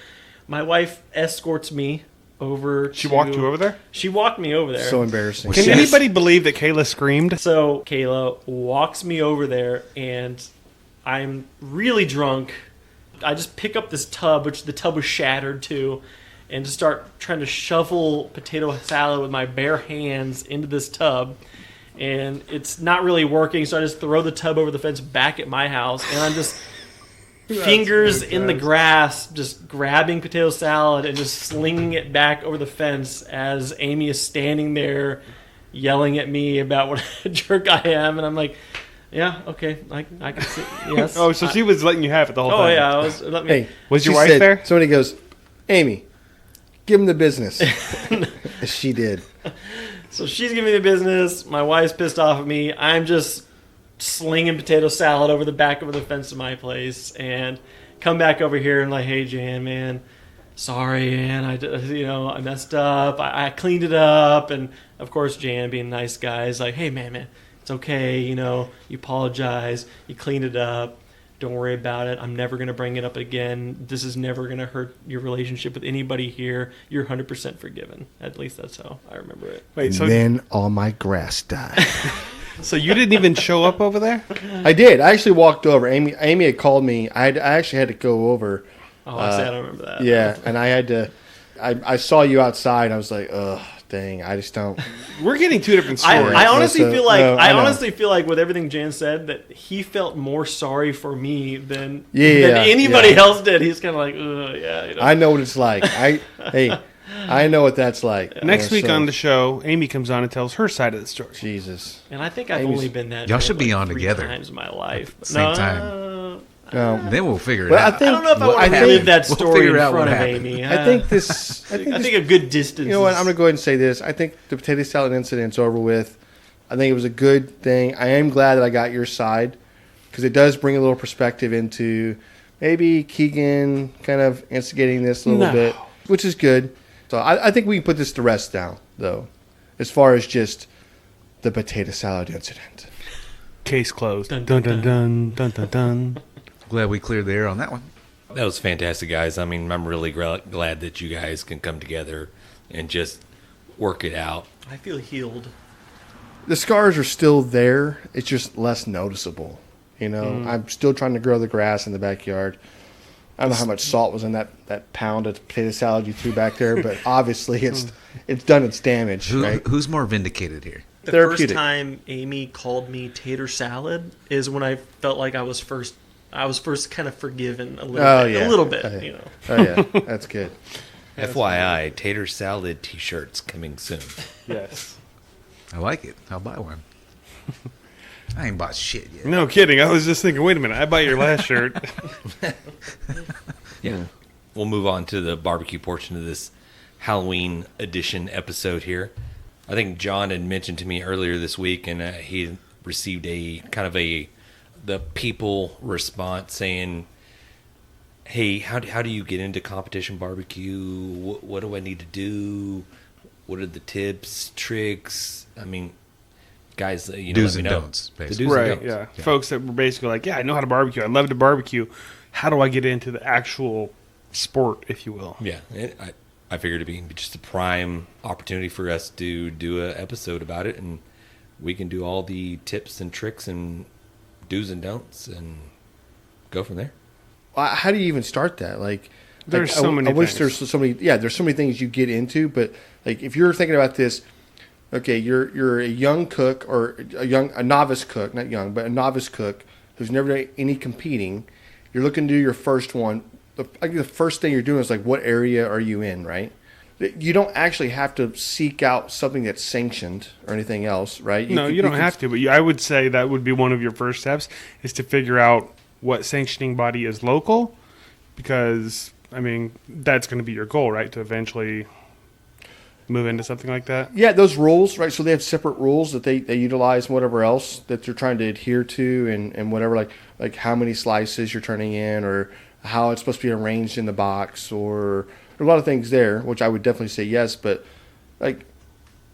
Speaker 6: my wife escorts me over.
Speaker 3: She walked you over there?
Speaker 6: She walked me over there.
Speaker 2: So embarrassing.
Speaker 3: Can anybody believe that Kayla screamed?
Speaker 6: So Kayla walks me over there, and I'm really drunk. I just pick up this tub, which the tub was shattered too, and just start trying to shovel potato salad with my bare hands into this tub. And it's not really working, so I just throw the tub over the fence back at my house, and I'm just fingers in the grass, just grabbing potato salad and just slinging it back over the fence as Amy is standing there yelling at me about what a jerk I am. And I'm like, yeah, okay, I can see, yes.
Speaker 3: Oh, so she was letting you have it the whole time.
Speaker 6: Oh, yeah, I was, let me,
Speaker 2: Hey,
Speaker 3: Was your
Speaker 2: she
Speaker 3: wife
Speaker 2: said-
Speaker 3: there?
Speaker 2: Somebody goes, "Amy, give him the business." She did.
Speaker 6: So she's giving me the business. My wife's pissed off at me. I'm just slinging potato salad over the back of the fence of my place, and come back over here and like, "Hey, Jan, man, sorry, man. I messed up. I cleaned it up." And of course, Jan, being a nice guy, is like, "Hey, man, it's okay. You apologize. You cleaned it up. Don't worry about it. I'm never going to bring it up again. This is never going to hurt your relationship with anybody here. You're 100% forgiven." At least that's how I remember it.
Speaker 3: Wait, so,
Speaker 2: And then all my grass died.
Speaker 3: so you didn't even show up over there?
Speaker 2: I did. I actually walked over. Amy had called me. I actually had to go over.
Speaker 6: Oh, I say I don't remember that.
Speaker 2: Yeah, and I had to. I saw you outside. I was like, ugh, dang. I just don't.
Speaker 3: We're getting two different stories.
Speaker 6: I honestly
Speaker 2: So-
Speaker 6: feel like
Speaker 2: no, I
Speaker 6: I
Speaker 2: know.
Speaker 6: honestly feel like with everything Jan said that he felt more sorry for me than
Speaker 2: Yeah,
Speaker 6: anybody
Speaker 2: yeah.
Speaker 6: else did. He's kind of like, yeah.
Speaker 2: I know what it's like. I know what that's like.
Speaker 3: Next week
Speaker 2: So-
Speaker 3: on the show, Amy comes on and tells her side of the story.
Speaker 2: Jesus.
Speaker 6: And I think I've
Speaker 2: Amy's-
Speaker 6: only been that.
Speaker 5: Y'all
Speaker 6: drunk,
Speaker 5: should be
Speaker 6: like
Speaker 5: on
Speaker 6: 3
Speaker 5: together.
Speaker 6: times in my life.
Speaker 5: Same time.
Speaker 2: No.
Speaker 5: Then we'll figure it
Speaker 2: Well,
Speaker 5: out.
Speaker 6: I don't know if I
Speaker 2: Well,
Speaker 6: want to
Speaker 2: I
Speaker 6: relive
Speaker 2: think-
Speaker 6: that
Speaker 5: we'll
Speaker 6: story
Speaker 5: figure
Speaker 6: in
Speaker 5: out what
Speaker 6: front of
Speaker 5: happened.
Speaker 6: Amy.
Speaker 2: I think this. I think
Speaker 6: I
Speaker 2: this,
Speaker 6: think a good distance.
Speaker 2: you know what?
Speaker 6: is-
Speaker 2: I'm going to go ahead and say this. I think the potato salad incident's over with. I think it was a good thing. I am glad that I got your side because it does bring a little perspective into maybe Keegan kind of instigating this a little
Speaker 3: No.
Speaker 2: bit, which is good. So I think we can put this to rest now, though, as far as just the potato salad incident.
Speaker 3: Case closed.
Speaker 6: Dun,
Speaker 3: Dun
Speaker 6: dun,
Speaker 3: dun dun dun dun dun.
Speaker 5: Glad we cleared the air on that one.
Speaker 4: That was fantastic, guys. I mean, I'm really glad that you guys can come together and just work it out.
Speaker 6: I feel healed.
Speaker 2: The scars are still there. It's just less noticeable. I'm still trying to grow the grass in the backyard. I don't know how much salt was in that pound of potato salad you threw back there, but obviously it's done its damage. Right?
Speaker 5: Who's more vindicated here?
Speaker 6: The
Speaker 2: Therapeutic.
Speaker 6: first time Amy called me tater salad is when I felt like I was first kind of forgiven a little
Speaker 2: Oh,
Speaker 6: bit.
Speaker 2: yeah.
Speaker 6: A little bit,
Speaker 2: Okay.
Speaker 6: you know.
Speaker 2: Oh yeah, that's good.
Speaker 4: FYI, tater salad T-shirts coming soon.
Speaker 3: Yes.
Speaker 5: I like it. I'll buy one. I ain't bought shit yet.
Speaker 3: No kidding. I was just thinking, wait a minute. I bought your last shirt.
Speaker 4: Yeah. We'll move on to the barbecue portion of this Halloween edition episode here. I think John had mentioned to me earlier this week, and he received a kind of the people response saying, hey, how do you get into competition barbecue? What do I need to do? What are the tips, tricks? I mean, guys,
Speaker 5: Do's
Speaker 4: let me
Speaker 5: and
Speaker 4: know.
Speaker 5: don'ts,
Speaker 4: The
Speaker 5: basically.
Speaker 4: do's and
Speaker 3: Right,
Speaker 4: don'ts.
Speaker 3: yeah. Folks that were basically like, yeah, I know how to barbecue. I love to barbecue. How do I get into the actual sport, if you will?
Speaker 4: Yeah, I figured it'd be just a prime opportunity for us to do an episode about it, and we can do all the tips and tricks and do's and don'ts and go from there.
Speaker 2: How do you even start that?
Speaker 3: There's so many
Speaker 2: I wish
Speaker 3: things.
Speaker 2: there's so many. Yeah, there's so many things you get into. But like, if you're thinking about this, okay, you're a young cook or a novice cook, not young, but a novice cook who's never done any competing. You're looking to do your first one. I think the first thing you're doing is like, what area are you in, right? You don't actually have to seek out something that's sanctioned or anything else, right?
Speaker 3: You don't have to, but I would say that would be one of your first steps is to figure out what sanctioning body is local, because, I mean, that's going to be your goal, right, to eventually move into something like that?
Speaker 2: Yeah, those rules, right? So they have separate rules that they utilize and whatever else that they're trying to adhere to and whatever, like how many slices you're turning in or how it's supposed to be arranged in the box or a lot of things there, which I would definitely say yes. But like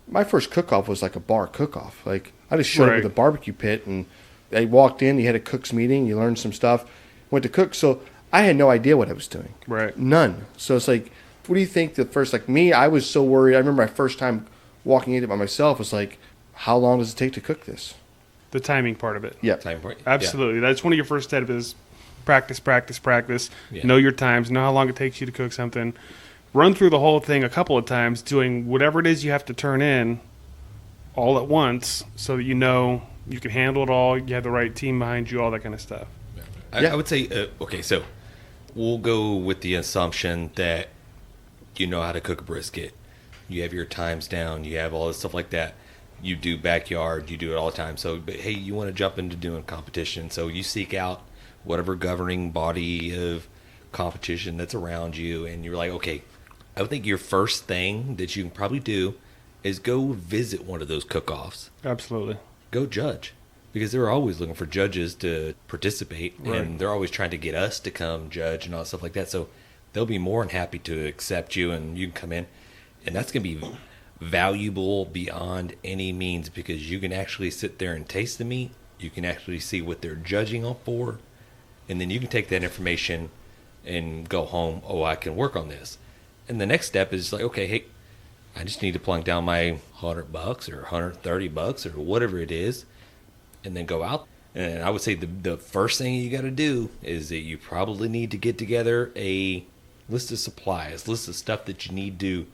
Speaker 2: my first cook-off was like a bar cook-off. Like I just showed up
Speaker 3: Right.
Speaker 2: with a barbecue pit and I walked in, you had a cook's meeting, you learned some stuff, went to cook. So I had no idea what I was doing.
Speaker 3: Right.
Speaker 2: None. So it's like, what do you think the first, like me, I was so worried. I remember my first time walking into it by myself was like, how long does it take to cook this?
Speaker 3: The timing part of it.
Speaker 2: Yeah.
Speaker 4: Time point.
Speaker 3: Absolutely. That's one of your first steps is practice, practice, practice.
Speaker 4: Yeah.
Speaker 3: Know your times. Know how long it takes you to cook something. Run through the whole thing a couple of times, doing whatever it is you have to turn in all at once so that you know you can handle it all, you have the right team behind you, all that kind of stuff.
Speaker 2: Yeah.
Speaker 4: I would say, okay, so we'll go with the assumption that you know how to cook a brisket. You have your times down. You have all this stuff like that. You do backyard. You do it all the time. So, but hey, you want to jump into doing competition. So you seek out whatever governing body of competition that's around you. And you're like, okay, I would think your first thing that you can probably do is go visit one of those cook-offs.
Speaker 3: Absolutely.
Speaker 4: Go judge, because they're always looking for judges to participate,
Speaker 3: Right.
Speaker 4: and they're always trying to get us to come judge and all that stuff like that. So they'll be more than happy to accept you, and you can come in, and that's going to be valuable beyond any means, because you can actually sit there and taste the meat. You can actually see what they're judging on for, and then you can take that information and go home. Oh, I can work on this. And the next step is like, okay, hey, I just need to plunk down my $100 or $130 or whatever it is, and then go out. And I would say the first thing you got to do is that you probably need to get together a list of supplies, list of stuff that you need to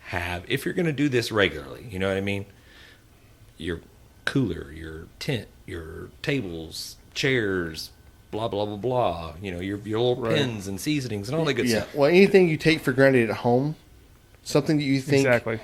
Speaker 4: have if you're going to do this regularly. You know what I mean? Your cooler, your tent, your tables, chairs, blah blah blah blah. You know, your little
Speaker 3: Right.
Speaker 4: pins and seasonings and all that good
Speaker 2: Yeah.
Speaker 4: stuff.
Speaker 2: Well, anything you take for granted at home, something that you think,
Speaker 3: Exactly.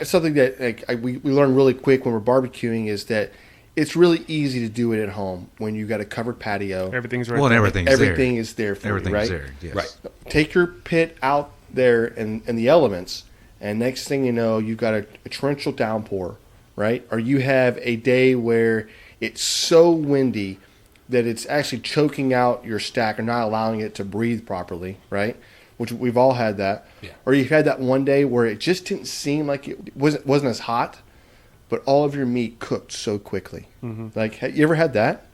Speaker 2: something that we learn really quick when we're barbecuing is that it's really easy to do it at home when you got a covered patio.
Speaker 3: Everything's right.
Speaker 5: Well, and
Speaker 3: there.
Speaker 5: everything's
Speaker 2: Everything
Speaker 5: there.
Speaker 2: is there for
Speaker 5: Everything's
Speaker 2: you, right?
Speaker 5: there. Yes.
Speaker 4: Right.
Speaker 2: Take your pit out there in the elements, and next thing you know, you've got a torrential downpour, right? Or you have a day where it's so windy that it's actually choking out your stack or not allowing it to breathe properly, right? Which we've all had that.
Speaker 4: Yeah.
Speaker 2: Or you've had that one day where it just didn't seem like it wasn't as hot, but all of your meat cooked so quickly. Like, you ever had that?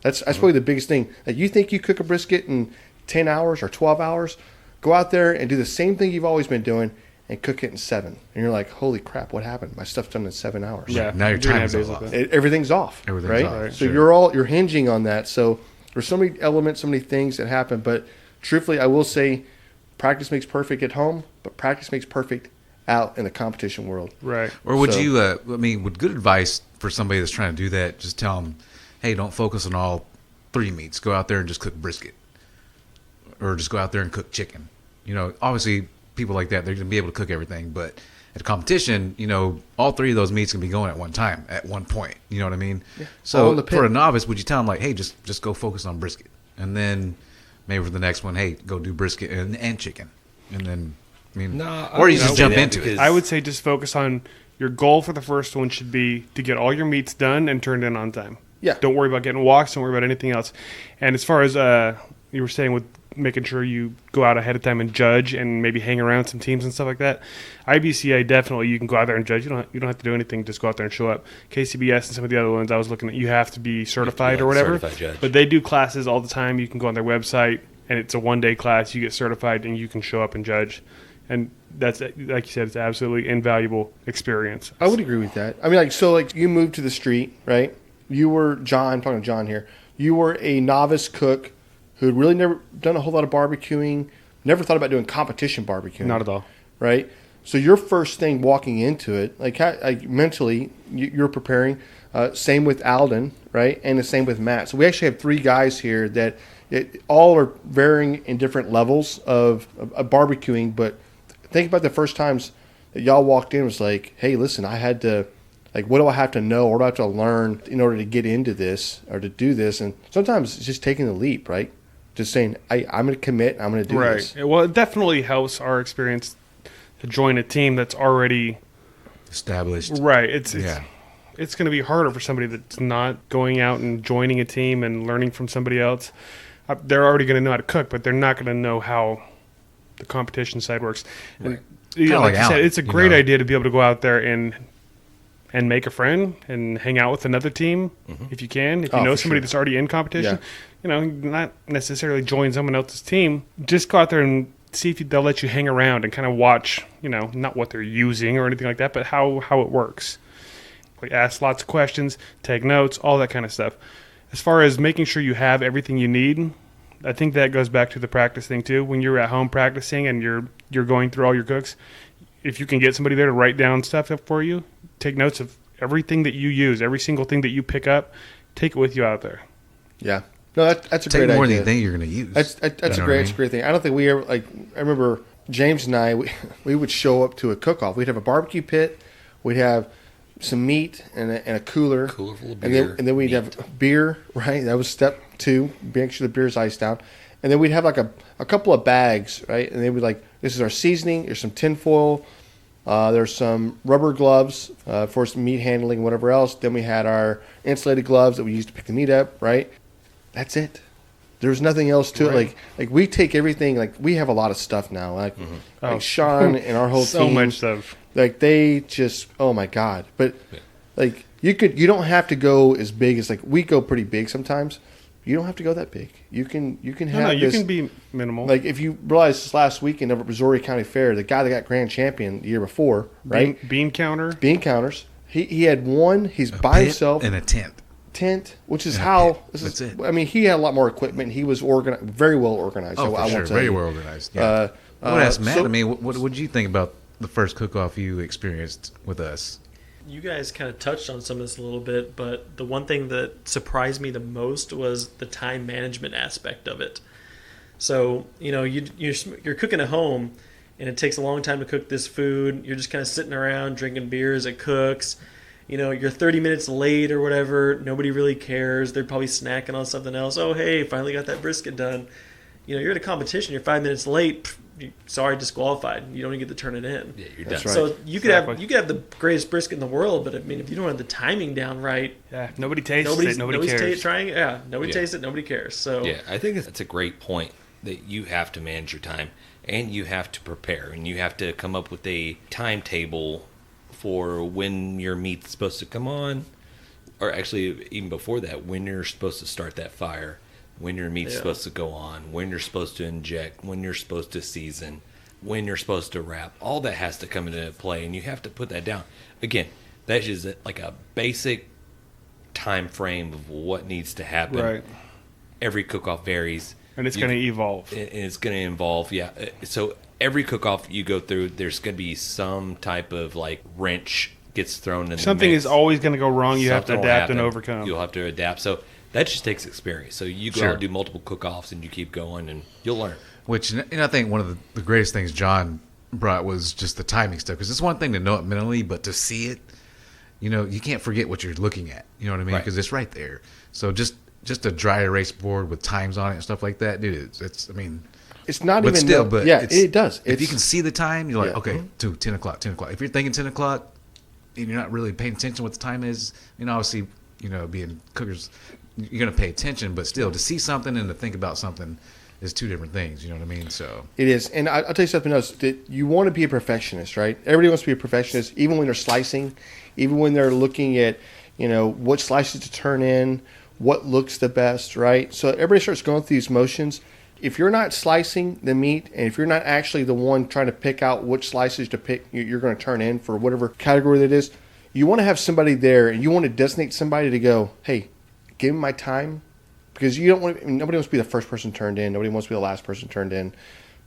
Speaker 2: That's probably the biggest thing. Like, you think you cook a brisket in 10 hours or 12 hours, go out there and do the same thing you've always been doing and cook it in 7. And you're like, holy crap, what happened? My stuff's done in 7 hours.
Speaker 3: Yeah.
Speaker 5: Now your
Speaker 3: You're gonna
Speaker 5: time
Speaker 3: have
Speaker 5: is
Speaker 3: days
Speaker 5: off.
Speaker 3: like that.
Speaker 2: Everything's off.
Speaker 5: Everything's
Speaker 2: right?
Speaker 5: off,
Speaker 2: So
Speaker 5: sure.
Speaker 2: you're hinging on that. So there's so many elements, so many things that happen. But truthfully, I will say practice makes perfect at home, but practice makes perfect out in the competition world.
Speaker 3: Right.
Speaker 5: Or would
Speaker 2: So-
Speaker 5: you, would good advice for somebody that's trying to do that, just tell them, hey, don't focus on all 3 meats. Go out there and just cook brisket. Or just go out there and cook chicken. You know, obviously, people like that, they're going to be able to cook everything. But at a competition, you know, all 3 of those meats can be going at one time, at one point. You know what I mean?
Speaker 2: All
Speaker 5: So
Speaker 2: in the pit.
Speaker 5: for a novice, would you tell them, like, hey, just go focus on brisket? And then maybe for the next one, hey, go do brisket and chicken. And then, I mean,
Speaker 4: No,
Speaker 5: or you
Speaker 4: I
Speaker 5: just
Speaker 4: would
Speaker 5: jump
Speaker 4: say that
Speaker 5: into it.
Speaker 4: because-
Speaker 3: I would say just focus on your goal for the first one should be to get all your meats done and turned in on time.
Speaker 2: Yeah.
Speaker 3: Don't worry about getting walks. Don't worry about anything else. And as far as you were saying with making sure you go out ahead of time and judge and maybe hang around some teams and stuff like that. IBCA, definitely you can go out there and judge. You don't have to do anything. Just go out there and show up. KCBS and some of the other ones I was looking at, you have to be certified or whatever.
Speaker 4: Certified judge.
Speaker 3: But they do classes all the time. You can go on their website, and it's a one-day class. You get certified, and you can show up and judge. And that's, like you said, it's absolutely invaluable experience.
Speaker 2: I would agree with that. I mean, like you moved to the street, right? You were John. I'm talking to John here. You were a novice cook who had really never done a whole lot of barbecuing, never thought about doing competition barbecuing.
Speaker 3: Not at all.
Speaker 2: Right? So your first thing walking into it, mentally, you're preparing. Same with Alden, right? And the same with Matt. So we actually have 3 guys here that all are varying in different levels of barbecuing. But think about the first times that y'all walked in, was like, hey, listen, I had to, what do I have to know? What do I have to learn in order to get into this or to do this? And sometimes it's just taking the leap, right? Just saying, I'm going to commit. I'm going to do this.
Speaker 3: Right. Well, it definitely helps our experience to join a team that's already
Speaker 5: established.
Speaker 3: Right. It's going to be harder for somebody that's not going out and joining a team and learning from somebody else. They're already going to know how to cook, but they're not going to know how the competition side works.
Speaker 5: Right.
Speaker 3: And, like you said, it's a great
Speaker 5: know.
Speaker 3: idea to be able to go out there and make a friend and hang out with another team if you can. If you know somebody that's already in competition, not necessarily join someone else's team. Just go out there and see if they'll let you hang around and kind of watch, not what they're using or anything like that, but how it works. Like, ask lots of questions, take notes, all that kind of stuff. As far as making sure you have everything you need, I think that goes back to the practice thing too. When you're at home practicing and you're going through all your cooks, if you can get somebody there to write down stuff up for you, take notes of everything that you use, every single thing that you pick up, take it with you out there.
Speaker 2: Yeah. No, that's a
Speaker 5: Take
Speaker 2: great idea.
Speaker 5: more than you think you're going to use.
Speaker 2: That's a great thing. I don't think we ever, I remember James and I, we would show up to a cook-off. We'd have a barbecue pit. We'd have some meat and a cooler.
Speaker 4: Cooler full of beer.
Speaker 2: And then we'd have beer, right? That was step 2. Make sure the beer's iced down. And then we'd have like a couple of bags, right? And they would this is our seasoning. There's some tin foil. There's some rubber gloves for some meat handling, whatever else. Then we had our insulated gloves that we used to pick the meat up, right? That's it. There's nothing else to it. Like we take everything. We have a lot of stuff now. Like Sean and our whole
Speaker 3: so
Speaker 2: team.
Speaker 3: So much stuff.
Speaker 2: They just, oh my God. But you don't have to go as big as we go pretty big sometimes. You don't have to go that big. You can have
Speaker 3: you can be minimal.
Speaker 2: If you realize this last weekend over at Missouri County Fair, the guy that got grand champion the year before, right?
Speaker 3: Bean counters.
Speaker 2: He had one. He's by himself
Speaker 5: in a tent,
Speaker 2: which is
Speaker 5: and
Speaker 2: how
Speaker 5: that's it.
Speaker 2: I mean, he had a lot more equipment. He was very well organized.
Speaker 5: Oh,
Speaker 2: so
Speaker 5: for
Speaker 2: I
Speaker 5: sure,
Speaker 2: won't tell
Speaker 5: very
Speaker 2: you.
Speaker 5: well organized. Yeah. I would ask Matt. What did you think about the first cook-off you experienced with us?
Speaker 6: You guys kind of touched on some of this a little bit, but the one thing that surprised me the most was the time management aspect of it. So, you're cooking at home, and it takes a long time to cook this food. You're just kind of sitting around drinking beer as it cooks. You're 30 minutes late or whatever. Nobody really cares. They're probably snacking on something else. Oh, hey, finally got that brisket done. You're at a competition. You're 5 minutes late. Sorry, disqualified. You don't even get to turn it in.
Speaker 4: Yeah, you're done.
Speaker 2: That's right.
Speaker 6: So you could have the greatest brisket in the world, but I mean, if you don't have the timing down right,
Speaker 3: nobody tastes it. Nobody cares.
Speaker 6: Nobody tastes it. Nobody cares. So
Speaker 4: yeah, I think that's a great point that you have to manage your time and you have to prepare and you have to come up with a timetable for when your meat's supposed to come on, or actually even before that, when you're supposed to start that fire, when your meat's supposed to go on, when you're supposed to inject, when you're supposed to season, when you're supposed to wrap. All that has to come into play, and you have to put that down. Again, that's just like a basic time frame of what needs to happen.
Speaker 3: Right.
Speaker 4: Every cook-off varies.
Speaker 3: And it's going to evolve.
Speaker 4: And it's going to involve, So every cook-off you go through, there's going to be some type of wrench gets thrown in.
Speaker 3: Something
Speaker 4: the mix.
Speaker 3: is always going to go wrong. You have to
Speaker 4: Something will
Speaker 3: adapt and
Speaker 4: happen.
Speaker 3: overcome.
Speaker 4: You'll have to adapt. So that just takes experience. So you go out and do multiple cook-offs and you keep going and you'll learn.
Speaker 5: Which, I think one of the greatest things John brought was just the timing stuff. Because it's one thing to know it mentally, but to see it, you can't forget what you're looking at. You know what I mean?
Speaker 4: Right.
Speaker 5: Because it's right there. So just a dry erase board with times on it and stuff like that, dude. It's
Speaker 2: not
Speaker 5: but
Speaker 2: even.
Speaker 5: Still, but
Speaker 2: it does.
Speaker 5: If you can see the time, you're like, okay, 10 o'clock. If you're thinking 10 o'clock, and you're not really paying attention what the time is, obviously, being cookers, you're gonna pay attention. But still, to see something and to think about something, is two different things. You know what I mean? So
Speaker 2: It is. And I'll tell you something else. That you want to be a perfectionist, right? Everybody wants to be a perfectionist, even when they're slicing, even when they're looking at, what slices to turn in, what looks the best, right? So everybody starts going through these motions. If you're not slicing the meat, and if you're not actually the one trying to pick out which slices to pick, you're going to turn in for whatever category that is, you want to have somebody there, and you want to designate somebody to go, hey, give me my time. Because nobody wants to be the first person turned in. Nobody wants to be the last person turned in.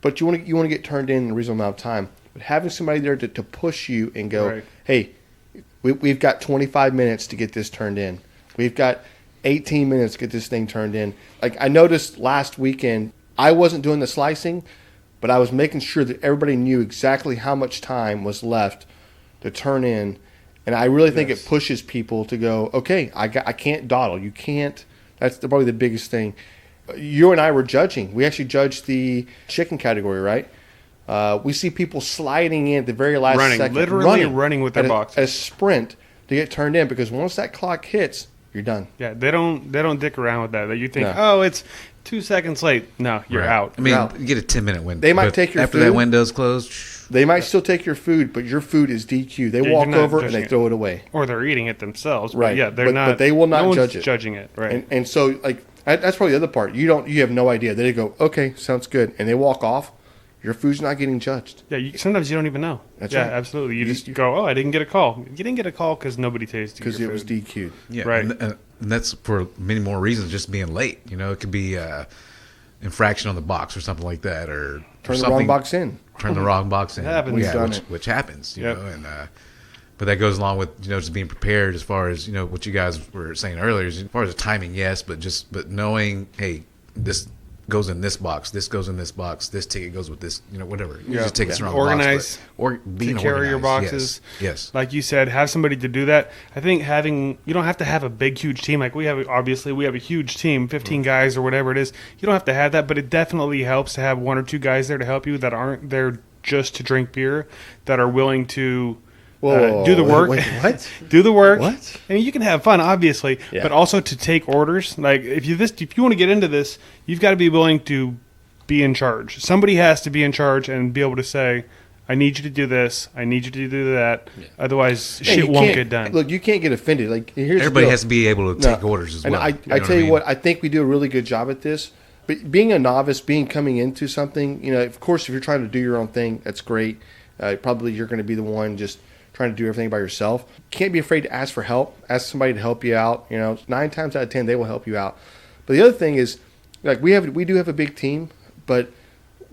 Speaker 2: But you want to get turned in a reasonable amount of time. But having somebody there to push you and go,
Speaker 3: Right.
Speaker 2: hey, we've got 25 minutes to get this turned in. We've got 18 minutes to get this thing turned in. Like I noticed last weekend, I wasn't doing the slicing, but I was making sure that everybody knew exactly how much time was left to turn in. And I really think it pushes people to go, okay, I can't dawdle. You can't. That's probably the biggest thing. You and I were judging. We actually judged the chicken category, right? We see people sliding in at the very last second.
Speaker 3: Literally running with their boxes.
Speaker 2: A sprint to get turned in, because once that clock hits, you're done.
Speaker 3: Yeah, they don't dick around with that. You think,
Speaker 2: No.
Speaker 3: it's 2 seconds late. No, you're
Speaker 5: Right.
Speaker 3: out.
Speaker 5: I mean,
Speaker 2: Out.
Speaker 5: you get a 10-minute window.
Speaker 2: They might
Speaker 5: but
Speaker 2: take your
Speaker 5: after
Speaker 2: food.
Speaker 5: that window's closed.
Speaker 2: They might still take your food, but your food is DQ. They
Speaker 3: Yeah,
Speaker 2: walk
Speaker 3: you're not
Speaker 2: over and
Speaker 3: judging
Speaker 2: they
Speaker 3: it.
Speaker 2: throw it away.
Speaker 3: Or they're eating it themselves.
Speaker 2: Right.
Speaker 3: But yeah, they're
Speaker 2: But-
Speaker 3: not.
Speaker 2: but they will not
Speaker 3: no one's
Speaker 2: judge it.
Speaker 3: Judging it. Right.
Speaker 2: And so that's probably the other part. You have no idea. They go, okay, sounds good, and they walk off. Your food's not getting judged.
Speaker 3: Yeah, sometimes you don't even know.
Speaker 2: That's
Speaker 3: yeah,
Speaker 2: right.
Speaker 3: absolutely. You just go, I didn't get a call. You didn't get a call because nobody tasted your
Speaker 2: Because it was
Speaker 3: food.
Speaker 2: DQ'd.
Speaker 5: Yeah,
Speaker 3: Right.
Speaker 5: And that's for many more reasons. Just being late. It could be infraction on the box or something like that, or
Speaker 2: Turn the
Speaker 5: something,
Speaker 2: wrong box in.
Speaker 5: Turn the wrong box in.
Speaker 3: It happens.
Speaker 2: We've
Speaker 5: Yeah,
Speaker 2: done
Speaker 5: which,
Speaker 2: it.
Speaker 5: which happens.
Speaker 3: Yep.
Speaker 5: And but that goes along with just being prepared as far as what you guys were saying earlier. As far as the timing, yes, but knowing, hey, this goes in this box, this goes in this box, this ticket goes with this, whatever. You
Speaker 3: Yeah.
Speaker 5: just take the wrong
Speaker 3: Organize.
Speaker 5: box, or being
Speaker 3: Take care of your
Speaker 5: organized.
Speaker 3: boxes.
Speaker 5: Yes.
Speaker 3: Like you said, have somebody to do that. I think you don't have to have a big, huge team. Like we have a huge team, 15 guys or whatever it is. You don't have to have that, but it definitely helps to have one or two guys there to help you that aren't there just to drink beer, that are willing to do the work.
Speaker 2: Wait, what?
Speaker 3: Do the work.
Speaker 2: What?
Speaker 3: I mean, you can have fun, obviously,
Speaker 2: Yeah.
Speaker 3: but also to take orders. Like if you want to get into this, you've got to be willing to be in charge. Somebody has to be in charge and be able to say, I need you to do this. I need you to do that.
Speaker 4: Yeah.
Speaker 3: Otherwise,
Speaker 2: Yeah,
Speaker 3: shit
Speaker 2: you
Speaker 3: won't
Speaker 2: can't-
Speaker 3: get done.
Speaker 2: Look, you can't get offended. Like here's the
Speaker 5: Everybody
Speaker 2: deal.
Speaker 5: has to be able to take
Speaker 2: No.
Speaker 5: orders as
Speaker 2: And
Speaker 5: well.
Speaker 2: I tell you what, I think we do a really good job at this. But being a novice, coming into something, of course, if you're trying to do your own thing, that's great. Probably you're going to be the one just trying to do everything by yourself. Can't be afraid to ask for help. Ask somebody to help you out. 9 times out of 10, they will help you out. But the other thing is, like we do have a big team, but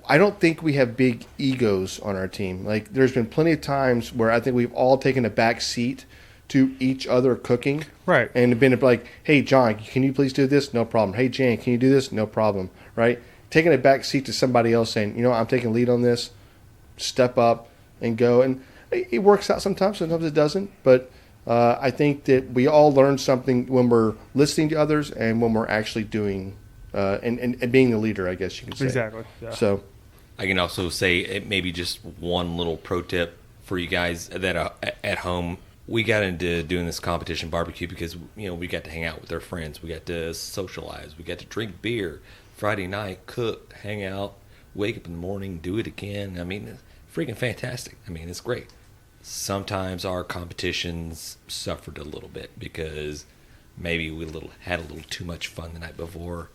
Speaker 2: I don't think we have big egos on our team. Like there's been plenty of times where I think we've all taken a back seat to each other cooking.
Speaker 3: Right.
Speaker 2: And been like, hey, John, can you please do this? No problem. Hey, Jan, can you do this? No problem. Right? Taking a back seat to somebody else saying, I'm taking lead on this. Step up and go. And it works out sometimes. Sometimes it doesn't. But I think that we all learn something when we're listening to others and when we're actually doing and being the leader, I guess you can say.
Speaker 3: Exactly. Yeah.
Speaker 2: So,
Speaker 4: I can also say maybe just one little pro tip for you guys that are at home. We got into doing this competition barbecue because we got to hang out with our friends. We got to socialize. We got to drink beer Friday night, cook, hang out, wake up in the morning, do it again. I mean, it's freaking fantastic. I mean, it's great. Sometimes our competitions suffered a little bit because maybe we had a little too much fun the night before,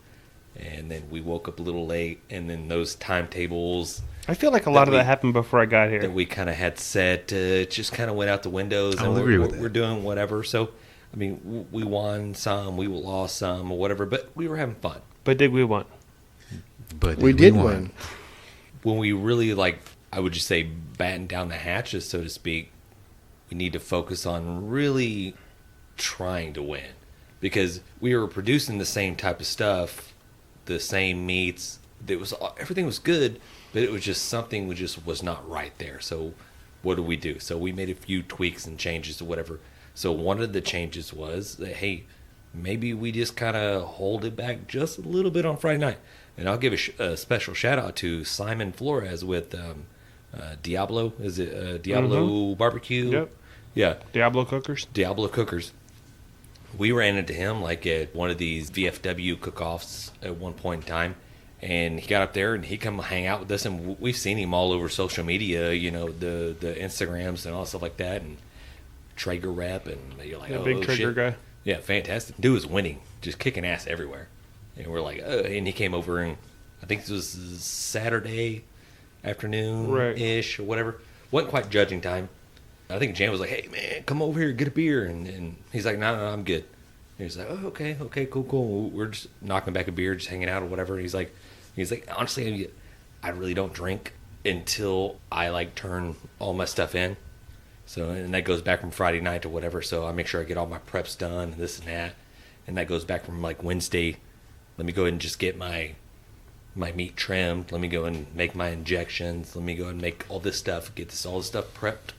Speaker 4: and then we woke up a little late, and then those timetables
Speaker 3: I feel like a lot of that happened before I got here.
Speaker 4: that we kind of had set just kind of went out the windows,
Speaker 5: I'll
Speaker 4: and
Speaker 5: agree with that.
Speaker 4: we're doing whatever. So, I mean, we won some, we lost some, or whatever, but we were having fun.
Speaker 3: But did we win?
Speaker 5: But
Speaker 2: we did win.
Speaker 4: When we really, I would just say, batten down the hatches, so to speak, we need to focus on really trying to win. Because we were producing the same type of stuff, the same meats. Everything was good, but it was just something was not right there. So what do? So we made a few tweaks and changes or whatever. So one of the changes was that, hey, maybe we just kind of hold it back just a little bit on Friday night. And I'll give a special shout out to Simon Flores with Diablo. Is it Diablo Barbecue?
Speaker 3: Yep.
Speaker 4: Yeah.
Speaker 3: Diablo Cookers?
Speaker 4: Diablo Cookers. We ran into him like at one of these VFW cook-offs at one point in time, And he got up there and he come hang out with us, and we've seen him all over social media, the Instagrams and all stuff like that, and Traeger rep, and you're like,
Speaker 3: Big Traeger guy.
Speaker 4: Yeah, fantastic. Dude was winning, just kicking ass everywhere. And we're like, and he came over, and I think this was Saturday afternoon-ish or whatever. Wasn't quite judging time. I think Jan was like, hey, man, come over here, get a beer. And he's like, no, I'm good. And he's like, oh, okay, cool. We're just knocking back a beer, just hanging out or whatever. And he's like, honestly, I really don't drink until I, like, turn all my stuff in. So, and that goes back from Friday night to whatever. So I make sure I get all my preps done and this and that. And that goes back from, like, Wednesday. Let me go ahead and just get my meat trimmed. Let me go and make my injections. Let me go and make all this stuff, all this stuff prepped.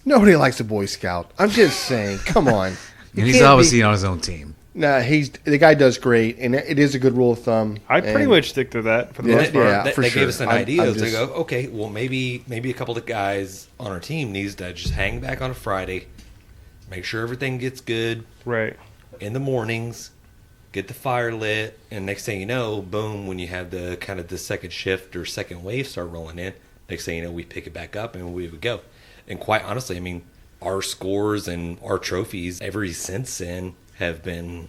Speaker 2: Nobody likes a Boy Scout. I'm just saying, come on.
Speaker 5: And he's obviously on his own team.
Speaker 2: Nah, the guy does great, and it is a good rule of thumb.
Speaker 3: I pretty much stick to that for the most part.
Speaker 2: Yeah,
Speaker 4: that
Speaker 2: for sure.
Speaker 4: gave us an idea.
Speaker 2: I'm
Speaker 4: It's
Speaker 2: just-
Speaker 4: like, okay, well, maybe a couple of guys on our team needs to just hang back on a Friday, make sure everything gets good
Speaker 3: Right.
Speaker 4: in the mornings, get the fire lit, and next thing you know, boom, when you have the kind of the second shift or second wave start rolling in, next thing you know, we pick it back up and we would go. And quite honestly, I mean, our scores and our trophies ever since then have been,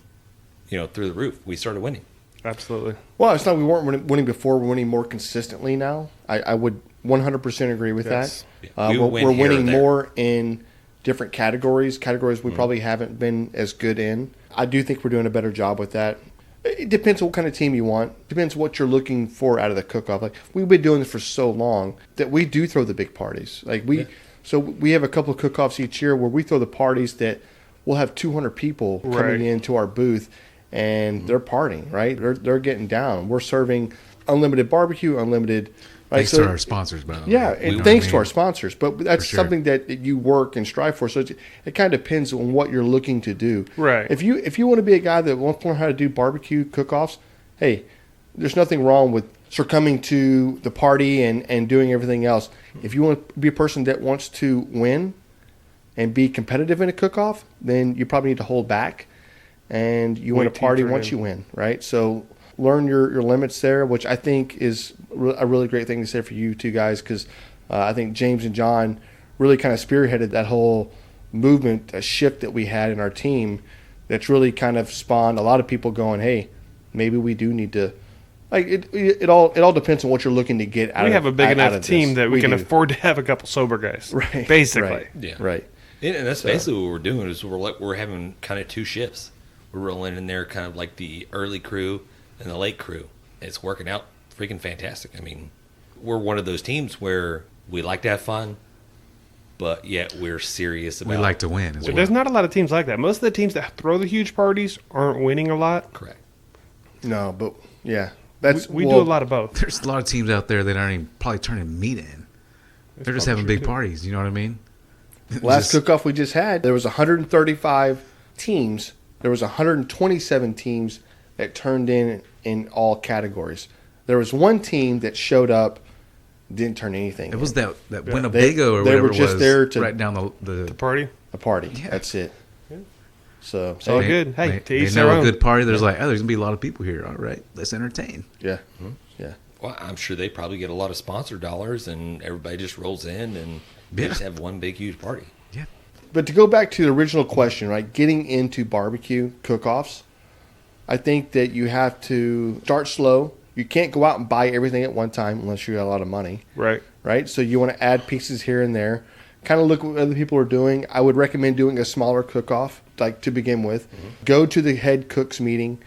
Speaker 4: through the roof. We started winning.
Speaker 3: Absolutely.
Speaker 2: Well, it's not we weren't winning before. We're winning more consistently now. I would 100% agree with
Speaker 3: Yes.
Speaker 2: that.
Speaker 4: Yeah. We
Speaker 2: We're,
Speaker 4: win
Speaker 2: we're
Speaker 4: here or
Speaker 2: winning
Speaker 4: there.
Speaker 2: more in different categories we probably haven't been as good in. I do think we're doing a better job with that. It depends on what kind of team you want. Depends what you're looking for out of the cook-off. Like, we've been doing this for so long that we do throw the big parties. So we have a couple of cook-offs each year where we throw the parties that we'll have 200 people coming
Speaker 3: Right.
Speaker 2: into our booth, and they're partying, right? They're getting down. We're serving unlimited barbecue, unlimited. Right?
Speaker 5: Thanks to our sponsors, by the way.
Speaker 2: Yeah,
Speaker 5: You
Speaker 2: and
Speaker 5: know
Speaker 2: thanks
Speaker 5: what I
Speaker 2: to our
Speaker 5: mean?
Speaker 2: sponsors. But that's
Speaker 5: For sure.
Speaker 2: something that you work and strive for. So it kind of depends on what you're looking to do.
Speaker 3: Right.
Speaker 2: If you want to be a guy that wants to learn how to do barbecue cook-offs, hey, there's nothing wrong with succumbing to the party and doing everything else. If you want to be a person that wants to win and be competitive in a cook-off, then you probably need to hold back, and you want
Speaker 3: Wait
Speaker 2: to
Speaker 3: till you
Speaker 2: party
Speaker 3: turn
Speaker 2: once
Speaker 3: in.
Speaker 2: you win, right? So learn your limits there, which I think is a really great thing to say for you two guys, because I think James and John really kind of spearheaded that whole movement, a shift that we had in our team that's really kind of spawned a lot of people going, hey, maybe we do need to. Like it all depends on what you're looking to get out of.
Speaker 3: We have a big
Speaker 2: out
Speaker 3: enough
Speaker 2: of
Speaker 3: team
Speaker 2: this.
Speaker 3: that we can
Speaker 2: do.
Speaker 3: afford to have a couple sober guys.
Speaker 2: Right,
Speaker 3: Basically.
Speaker 2: right,
Speaker 4: Yeah.
Speaker 2: right.
Speaker 4: And that's basically what we're doing is we're having kind of two shifts. We're rolling in there kind of like the early crew and the late crew. It's working out freaking fantastic. I mean, we're one of those teams where we like to have fun, but yet we're serious about
Speaker 5: We like to win as
Speaker 3: But
Speaker 5: well.
Speaker 3: there's not a lot of teams like that. Most of the teams that throw the huge parties aren't winning a lot.
Speaker 4: Correct.
Speaker 2: No, but yeah, that's
Speaker 3: We
Speaker 2: well,
Speaker 3: do a lot of both.
Speaker 5: There's a lot of teams out there that aren't even probably turning meat in. They're just
Speaker 3: probably
Speaker 5: having
Speaker 3: true,
Speaker 5: big
Speaker 3: too.
Speaker 5: parties. You know what I mean?
Speaker 2: Last
Speaker 5: Just-
Speaker 2: cook-off we just had, there was 135 teams. There was 127 teams that turned in all categories. There was one team that showed up, didn't turn anything.
Speaker 5: It was
Speaker 2: in.
Speaker 5: that Winnebago or
Speaker 2: they
Speaker 5: whatever
Speaker 2: were just
Speaker 5: it was,
Speaker 2: there to-
Speaker 5: right down the
Speaker 3: Party.
Speaker 2: a party.
Speaker 5: Yeah.
Speaker 2: That's it. So
Speaker 3: It's all
Speaker 5: They-
Speaker 3: good. Hey,
Speaker 5: they,
Speaker 3: to
Speaker 5: they
Speaker 3: each
Speaker 5: know
Speaker 3: their
Speaker 5: a
Speaker 3: own.
Speaker 5: good party. There's like, oh, there's gonna be a lot of people here. All right, let's entertain.
Speaker 2: yeah,
Speaker 5: Hmm?
Speaker 2: yeah.
Speaker 4: Well, I'm sure they probably get a lot of sponsor dollars, and everybody just rolls in and they
Speaker 5: Yeah.
Speaker 4: just have one big huge party.
Speaker 5: Yeah,
Speaker 2: But to go back to the original question, right? Getting into barbecue cook-offs, I think that you have to start slow. You can't go out and buy everything at one time unless you got a lot of money,
Speaker 3: Right.
Speaker 2: right? So you want to add pieces here and there. Kind of look what other people are doing. I would recommend doing a smaller cook-off, like to begin with. Go to the head cook's meeting.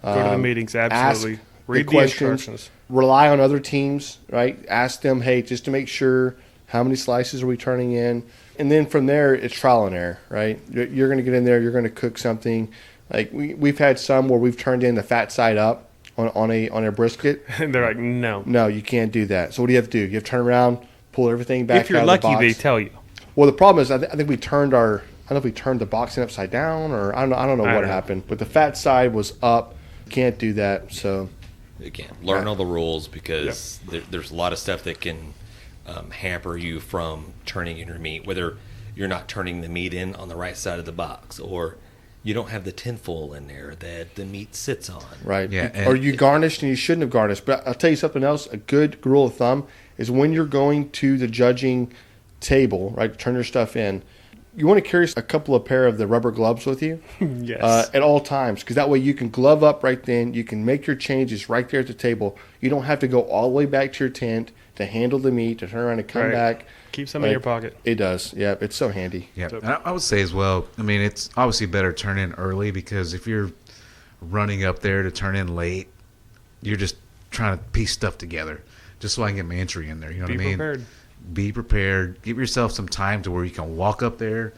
Speaker 3: Go to the meetings. Absolutely.
Speaker 2: ask
Speaker 3: Read the
Speaker 2: questions.
Speaker 3: instructions.
Speaker 2: Rely on other teams, right? Ask them, hey, just to make sure, how many slices are we turning in? And then from there, it's trial and error, right? You're going to get in there, you're going to cook something. Like we've had some where we've turned in the fat side up on a brisket.
Speaker 3: And they're like, no.
Speaker 2: No, you can't do that. So what do you have to do? You have to turn around, pull everything back.
Speaker 3: If you're
Speaker 2: out
Speaker 3: lucky,
Speaker 2: of the
Speaker 3: they
Speaker 2: box.
Speaker 3: tell you.
Speaker 2: Well, the problem is, I think we turned I don't know if we turned the boxing upside down, or I don't know
Speaker 3: I
Speaker 2: what
Speaker 3: don't know.
Speaker 2: happened. But the fat side was up. Can't do that. So
Speaker 4: Again, learn all the rules because there's a lot of stuff that can hamper you from turning in your meat, whether you're not turning the meat in on the right side of the box, or you don't have the tinfoil in there that the meat sits on.
Speaker 2: Right.
Speaker 5: Yeah,
Speaker 2: Or
Speaker 5: and-
Speaker 2: you garnished and you shouldn't have garnished. But I'll tell you something else. A good rule of thumb is when you're going to the judging table, right, turn your stuff in, you want to carry a couple of pair of the rubber gloves with you
Speaker 3: Yes.
Speaker 2: at all times, because that way you can glove up right then. You can make your changes right there at the table. You don't have to go all the way back to your tent to handle the meat, to turn around and come
Speaker 3: Right.
Speaker 2: back.
Speaker 3: Keep some in your pocket.
Speaker 2: It does. Yeah, it's so handy.
Speaker 5: Yeah,
Speaker 3: So-
Speaker 5: and I would say as well. I mean, it's obviously better to turn in early because if you're running up there to turn in late, you're just trying to piece stuff together, just so I can get my entry in there. You know
Speaker 3: Be
Speaker 5: what I mean?
Speaker 3: prepared.
Speaker 5: Be prepared. Give yourself some time to where you can walk up there,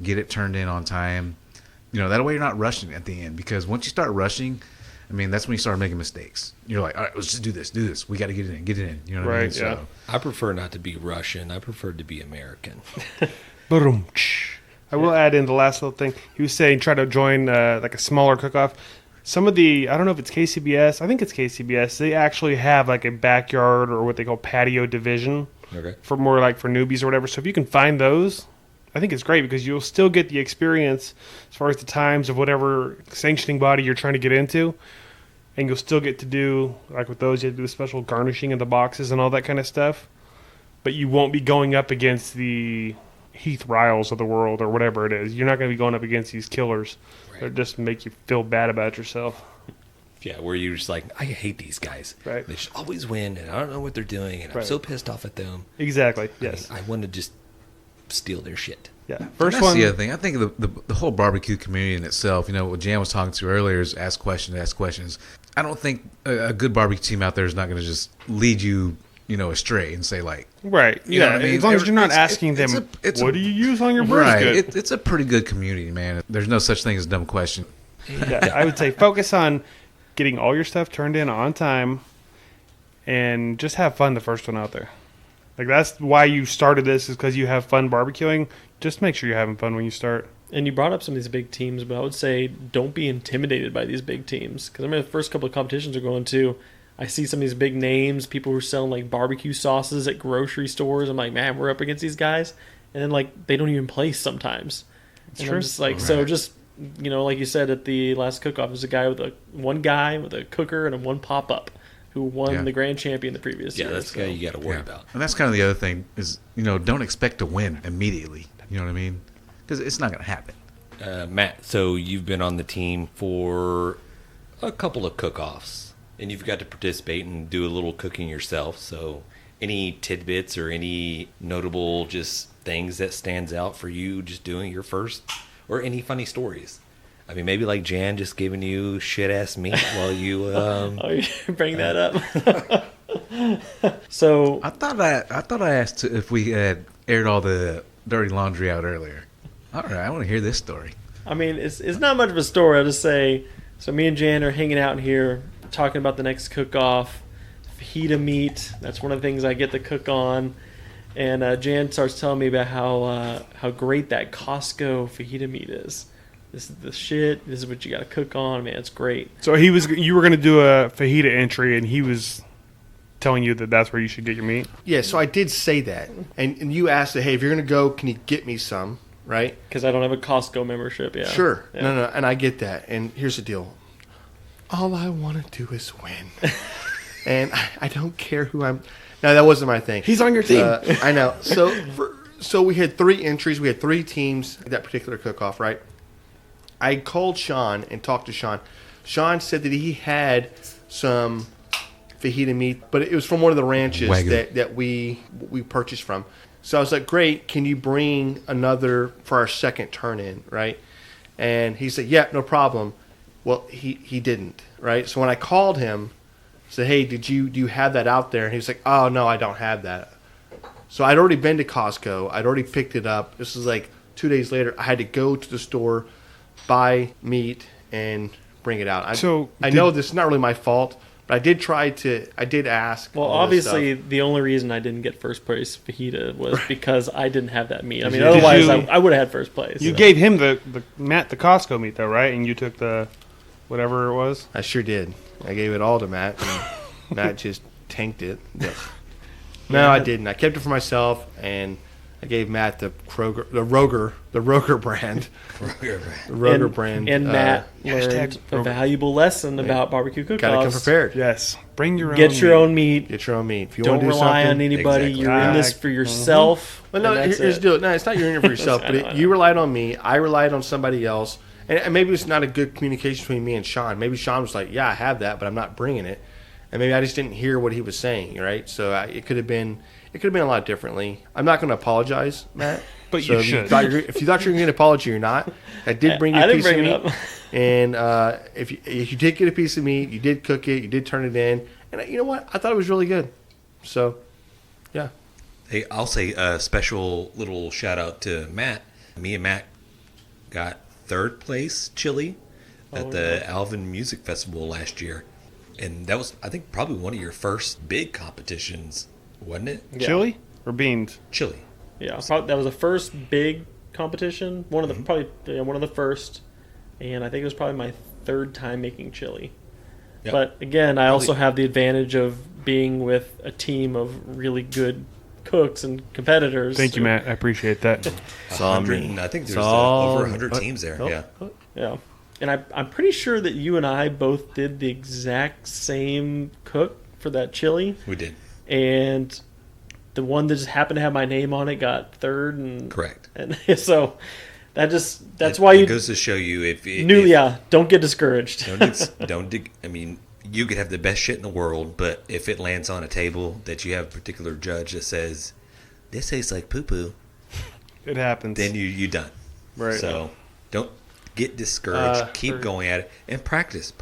Speaker 5: get it turned in on time. You know, that way you're not rushing at the end, because once you start rushing, I mean, that's when you start making mistakes. You're like, all right, let's just do this. We got to get it in. You know what I mean?
Speaker 3: Right, yeah.
Speaker 4: I prefer not to be Russian. I prefer to be American.
Speaker 3: Boom. I will add in the last little thing. He was saying try to join like a smaller cook-off. Some of the, I don't know if it's KCBS. I think it's KCBS. They actually have like a backyard or what they call patio division
Speaker 4: Okay.
Speaker 3: for more like for newbies or whatever. So if you can find those, I think it's great because you'll still get the experience as far as the times of whatever sanctioning body you're trying to get into. And you'll still get to do, like with those, you have to do the special garnishing of the boxes and all that kind of stuff. But you won't be going up against the Heath Riles of the world or whatever it is. You're not going to be going up against these killers that just make you feel bad about yourself.
Speaker 4: Yeah, where you're just like, I hate these guys.
Speaker 3: Right.
Speaker 4: They just always win, and I don't know what they're doing, and I'm
Speaker 3: Right.
Speaker 4: so pissed off at them.
Speaker 3: Exactly. Yes.
Speaker 4: I want to just steal their shit.
Speaker 3: Yeah.
Speaker 5: And
Speaker 3: First
Speaker 5: that's
Speaker 3: one.
Speaker 5: the other thing. I think the whole barbecue community in itself, you know, what Jan was talking to earlier is ask questions. I don't think a good barbecue team out there is not going to just lead you, you know, astray and say like,
Speaker 3: Right.
Speaker 5: You know
Speaker 3: Yeah.
Speaker 5: what I mean?
Speaker 3: As long as you're not
Speaker 5: It's-
Speaker 3: asking
Speaker 5: it's
Speaker 3: them,
Speaker 5: a-
Speaker 3: what do you use on your
Speaker 5: right?
Speaker 3: brisket?
Speaker 5: It's a pretty good community, man. There's no such thing as a dumb question.
Speaker 3: Yeah, I would say focus on getting all your stuff turned in on time and just have fun the first one out there. Like that's why you started this, is because you have fun barbecuing. Just make sure you're having fun when you start.
Speaker 6: And you brought up some of these big teams, but I would say don't be intimidated by these big teams. Because I mean, the first couple of competitions we're going to, I see some of these big names, people who are selling like barbecue sauces at grocery stores. I'm like, man, we're up against these guys. And then like they don't even place sometimes.
Speaker 3: It's
Speaker 6: And
Speaker 3: true.
Speaker 6: I'm just like, so just, you know, like you said at the last cook-off, there's a guy with one guy with a cooker and one pop-up who won
Speaker 5: Yeah.
Speaker 6: the grand champion the previous year.
Speaker 4: That's the guy you got to worry about.
Speaker 5: And that's kind of the other thing is, you know, don't expect to win immediately. You know what I mean? Because it's not going to happen.
Speaker 4: Matt, so you've been on the team for a couple of cook-offs, and you've got to participate and do a little cooking yourself. So any tidbits or any notable just things that stands out for you just doing your first, or any funny stories? I mean, maybe like Jan just giving you shit-ass meat while you...
Speaker 6: Oh, you bring that up. So
Speaker 5: I thought I asked if we had aired all the dirty laundry out earlier. All right, I want to hear this story.
Speaker 6: I mean, it's not much of a story. I'll just say, so me and Jan are hanging out here talking about the next cook-off, fajita meat. That's one of the things I get to cook on. And Jan starts telling me about how great that Costco fajita meat is. This is the shit. This is what you got to cook on, man. It's great.
Speaker 3: So you were going to do a fajita entry, and he was telling you that that's where you should get your meat.
Speaker 2: Yeah, so I did say that. And you asked, hey, if you're going to go, can you get me some, right?
Speaker 6: Because I don't have a Costco membership. Yeah.
Speaker 2: Sure.
Speaker 6: Yeah.
Speaker 2: No, and I get that. And here's the deal. All I want to do is win. And I don't care who I'm... No, that wasn't my thing.
Speaker 3: He's on your team.
Speaker 2: I know. So we had 3 entries. We had 3 teams at that particular cook-off, right? I called Sean and talked to Sean. Sean said that he had some fajita meat, but it was from one of the ranches
Speaker 5: Wagyu.
Speaker 2: that we purchased from. So I was like, great, can you bring another for our second turn-in, right? And he said, yeah, no problem. Well, he didn't, right? So when I called him, I said, hey, do you have that out there? And he was like, oh, no, I don't have that. So I'd already been to Costco. I'd already picked it up. This was like 2 days later. I had to go to the store, buy meat, and bring it out. I know this is not really my fault, but I did ask.
Speaker 6: Well,
Speaker 2: all this
Speaker 6: obviously,
Speaker 2: stuff.
Speaker 6: the only reason I didn't get first place fajita was because I didn't have that meat. I mean,
Speaker 3: Did
Speaker 6: otherwise,
Speaker 3: you-
Speaker 6: I would have had first place.
Speaker 3: You gave him the Costco meat, though, right? And you took the whatever it was?
Speaker 2: I sure did. I gave it all to Matt, and Matt just tanked it. No, I didn't. I kept it for myself, and I gave Matt the Roger brand. The Roger brand.
Speaker 6: And Matt
Speaker 3: hashtag
Speaker 6: learned a
Speaker 3: Roger.
Speaker 6: valuable lesson about barbecue cook-offs.
Speaker 2: Gotta come prepared.
Speaker 3: Yes. Bring your own.
Speaker 6: Get your
Speaker 3: meat.
Speaker 6: own meat.
Speaker 2: Get your own meat. If you
Speaker 6: Don't
Speaker 2: want to do
Speaker 6: rely on
Speaker 2: something.
Speaker 6: anybody.
Speaker 4: Exactly.
Speaker 6: You're in this for yourself.
Speaker 2: Well, no,
Speaker 6: and that's
Speaker 2: here's
Speaker 6: it.
Speaker 2: the deal. No, it's not you're in it for yourself,
Speaker 6: I
Speaker 2: but
Speaker 6: know, I know.
Speaker 2: you relied on me. I relied on somebody else. And maybe it's not a good communication between me and Sean. Maybe Sean was like, yeah, I have that, but I'm not bringing it. And maybe I just didn't hear what he was saying, right? So it could have been a lot differently. I'm not going to apologize, Matt.
Speaker 3: But
Speaker 2: So
Speaker 3: you
Speaker 2: if
Speaker 3: should.
Speaker 2: if you thought you were going to get an apology, you're not. I did bring you
Speaker 6: I
Speaker 2: a
Speaker 6: didn't
Speaker 2: piece of
Speaker 6: bring
Speaker 2: meat.
Speaker 6: it up.
Speaker 2: And if you did get a piece of meat, you did cook it, you did turn it in. And you know what? I thought it was really good. So, yeah.
Speaker 4: Hey, I'll say a special little shout out to Matt. Me and Matt got third place chili at the Alvin Music Festival last year. And that was, I think, probably one of your first big competitions, wasn't it?
Speaker 6: Yeah.
Speaker 3: Chili or beans?
Speaker 4: Chili.
Speaker 6: Yeah, that was the first big competition. One of the one of the first, and I think it was probably my third time making chili.
Speaker 4: Yep.
Speaker 6: But again, I also have the advantage of being with a team of really good cooks and competitors.
Speaker 3: Thank you, Matt. I appreciate that.
Speaker 2: It's all
Speaker 4: 100
Speaker 2: me.
Speaker 4: and I think there's
Speaker 2: It's all-
Speaker 4: over 100 teams there.
Speaker 2: Oh,
Speaker 4: Yeah.
Speaker 2: oh.
Speaker 6: Yeah, and I'm pretty sure that you and I both did the exact same cook for that chili,
Speaker 4: We did.
Speaker 6: and the one that just happened to have my name on it got third, and
Speaker 4: Correct.
Speaker 6: and so that's why
Speaker 4: it
Speaker 6: you
Speaker 4: goes to show you if
Speaker 6: don't get discouraged.
Speaker 4: don't dig. I mean, you could have the best shit in the world, but if it lands on a table that you have a particular judge that says this tastes like poo poo,
Speaker 3: It happens.
Speaker 4: then you done.
Speaker 3: Right.
Speaker 4: So don't get discouraged. Keep going at it and practice,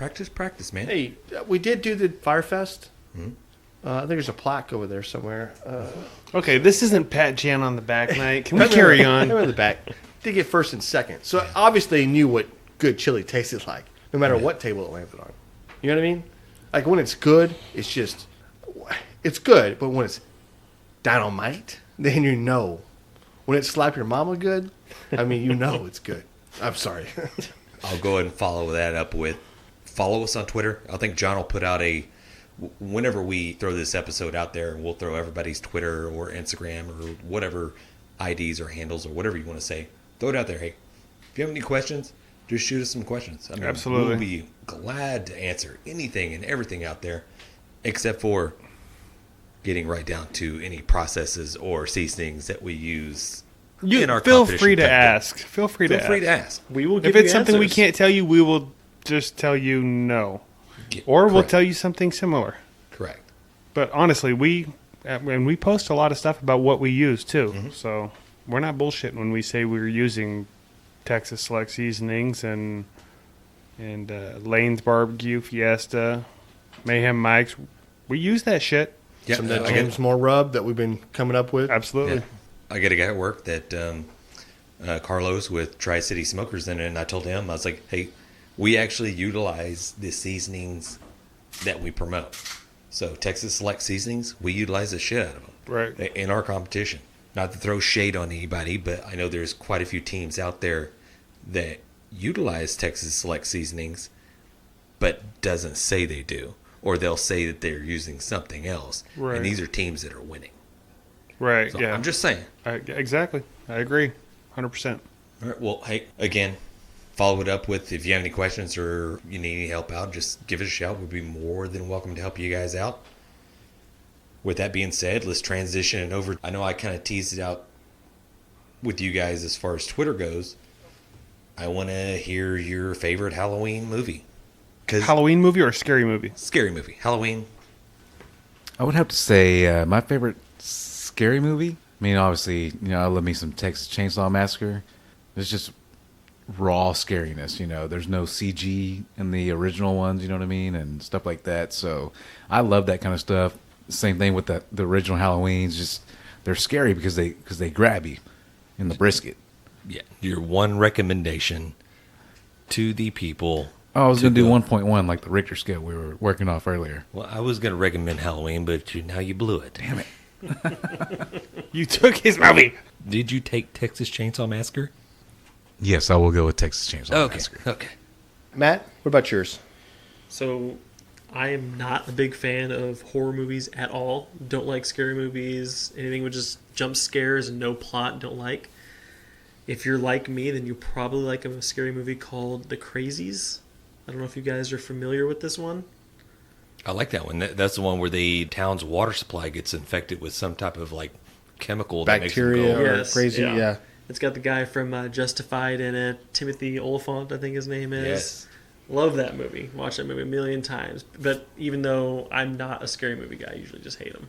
Speaker 4: man.
Speaker 2: Hey, we did do the Firefest. I think there's a plaque over there somewhere.
Speaker 3: Okay, this isn't Pat Jan on the back night. Can we carry on?
Speaker 2: In the back. Did get first and second. So obviously they knew what good chili tasted like, no matter what table it landed on. You know what I mean? Like when it's good, it's good. But when it's dynamite, then you know. When it slap your mama good, I mean, you know it's good. I'm sorry.
Speaker 4: I'll go ahead and follow that up with follow us on Twitter. I think John will put out whenever we throw this episode out there, we'll throw everybody's Twitter or Instagram or whatever IDs or handles or whatever you want to say. Throw it out there. Hey, if you have any questions, just shoot us some questions. I mean,
Speaker 3: Absolutely.
Speaker 4: We'll be glad to answer anything and everything out there, except for getting right down to any processes or seasonings that we use in our
Speaker 3: Feel
Speaker 4: competition
Speaker 3: free to
Speaker 4: type thing.
Speaker 3: ask. Feel free to
Speaker 4: Feel free
Speaker 3: ask.
Speaker 4: to ask.
Speaker 6: We will give
Speaker 3: If
Speaker 6: you
Speaker 3: it's something we
Speaker 6: answers.
Speaker 3: can't tell you, we will just tell you no. Or we'll
Speaker 4: Correct.
Speaker 3: tell you something similar.
Speaker 4: Correct.
Speaker 3: But honestly, we post a lot of stuff about what we use too.
Speaker 4: Mm-hmm.
Speaker 3: So we're not bullshitting when we say we're using Texas Select seasonings and Lane's Barbecue, Fiesta, Mayhem Mike's. We use that shit.
Speaker 4: Yeah,
Speaker 2: Some of that
Speaker 4: I get-
Speaker 2: James Moore rub that we've been coming up with.
Speaker 3: Absolutely.
Speaker 4: Yeah. I got a guy at work that Carlos with Tri-City Smokers in it, and I told him, I was like, hey, we actually utilize the seasonings that we promote. So Texas Select Seasonings, we utilize the shit out of them
Speaker 3: Right.
Speaker 4: in our competition. Not to throw shade on anybody, but I know there's quite a few teams out there that utilize Texas Select Seasonings, but doesn't say they do. Or they'll say that they're using something else.
Speaker 3: Right.
Speaker 4: And these are teams that are winning.
Speaker 3: Right.
Speaker 4: So
Speaker 3: yeah.
Speaker 4: I'm just saying.
Speaker 3: Exactly. I agree. 100%.
Speaker 4: All right. Well, hey, again, follow it up with if you have any questions or you need any help out, just give us a shout. We'd be more than welcome to help you guys out. With that being said, let's transition it over. I know I kind of teased it out with you guys as far as Twitter goes. I want to hear your favorite Halloween movie. 'Cause
Speaker 3: Halloween movie or scary movie?
Speaker 4: scary movie. Halloween.
Speaker 5: I would have to say my favorite scary movie. I mean, obviously, I love me some Texas Chainsaw Massacre. It's just raw scariness. There's no CG in the original ones. You know what I mean, and stuff like that. So I love that kind of stuff. Same thing with the original Halloweens. Just they're scary because they grab you in the brisket.
Speaker 4: Yeah. Your one recommendation to the people.
Speaker 5: Oh, I was going to do
Speaker 4: go.
Speaker 5: 1.1 like the Richter scale we were working off earlier.
Speaker 4: Well, I was going to recommend Halloween, but now you blew it.
Speaker 5: Damn it.
Speaker 3: You took his movie.
Speaker 4: Did you take Texas Chainsaw Massacre?
Speaker 5: Yes, I will go with Texas Chainsaw
Speaker 4: Okay.
Speaker 5: Massacre.
Speaker 4: Okay.
Speaker 2: Matt, what about yours?
Speaker 6: So I am not a big fan of horror movies at all. Don't like scary movies. Anything with just jump scares and no plot, don't like. If you're like me, then you probably like a scary movie called The Crazies. I don't know if you guys are familiar with this one.
Speaker 4: I like that one. That's the one where the town's water supply gets infected with some type of like chemical that
Speaker 2: Bacteria
Speaker 4: makes them go.
Speaker 2: or
Speaker 6: Yes,
Speaker 2: crazy.
Speaker 6: yeah.
Speaker 2: Yeah.
Speaker 6: It's got the guy from Justified in it, Timothy Oliphant, I think his name is.
Speaker 4: Yes.
Speaker 6: Love that movie. Watched that movie a million times. But even though I'm not a scary movie guy, I usually just hate them.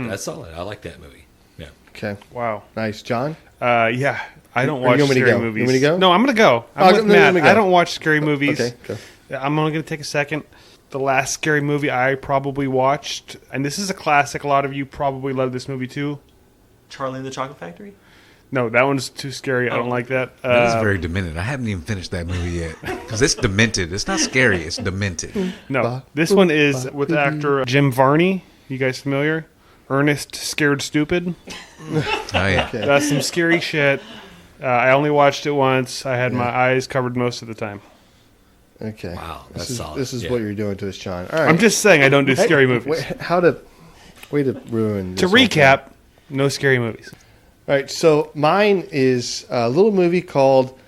Speaker 4: That's solid. I like that movie. Yeah.
Speaker 2: Okay.
Speaker 3: Wow.
Speaker 2: Nice, John.
Speaker 3: Yeah. I don't
Speaker 2: Or
Speaker 3: watch
Speaker 2: you want me to
Speaker 3: scary
Speaker 2: go?
Speaker 3: movies.
Speaker 2: You want me to go?
Speaker 3: No, I'm going to go.
Speaker 2: Oh,
Speaker 3: I'm with
Speaker 2: no, let
Speaker 3: Matt.
Speaker 2: me go.
Speaker 3: I don't watch scary movies.
Speaker 2: Okay. Go.
Speaker 3: I'm only going to take a second. The last scary movie I probably watched, and this is a classic. A lot of you probably love this movie too.
Speaker 6: Charlie and the Chocolate Factory?
Speaker 3: No, that one's too scary. I don't like that.
Speaker 5: That is very demented. I haven't even finished that movie yet because it's demented. It's not scary. It's demented.
Speaker 3: No, this one is with actor Jim Varney. You guys familiar? Ernest Scared Stupid.
Speaker 5: Oh yeah.
Speaker 2: Okay.
Speaker 3: That's some scary shit. I only watched it once. I had my eyes covered most of the time.
Speaker 2: Okay.
Speaker 4: Wow,
Speaker 2: This
Speaker 4: that's
Speaker 2: is
Speaker 4: solid.
Speaker 2: this is
Speaker 4: Yeah.
Speaker 2: what you're doing to us, John. All right.
Speaker 3: I'm just saying I don't do scary movies.
Speaker 2: Way to ruin.
Speaker 3: To
Speaker 2: this whole thing.
Speaker 3: recap, no scary movies.
Speaker 2: All right, so mine is a little movie called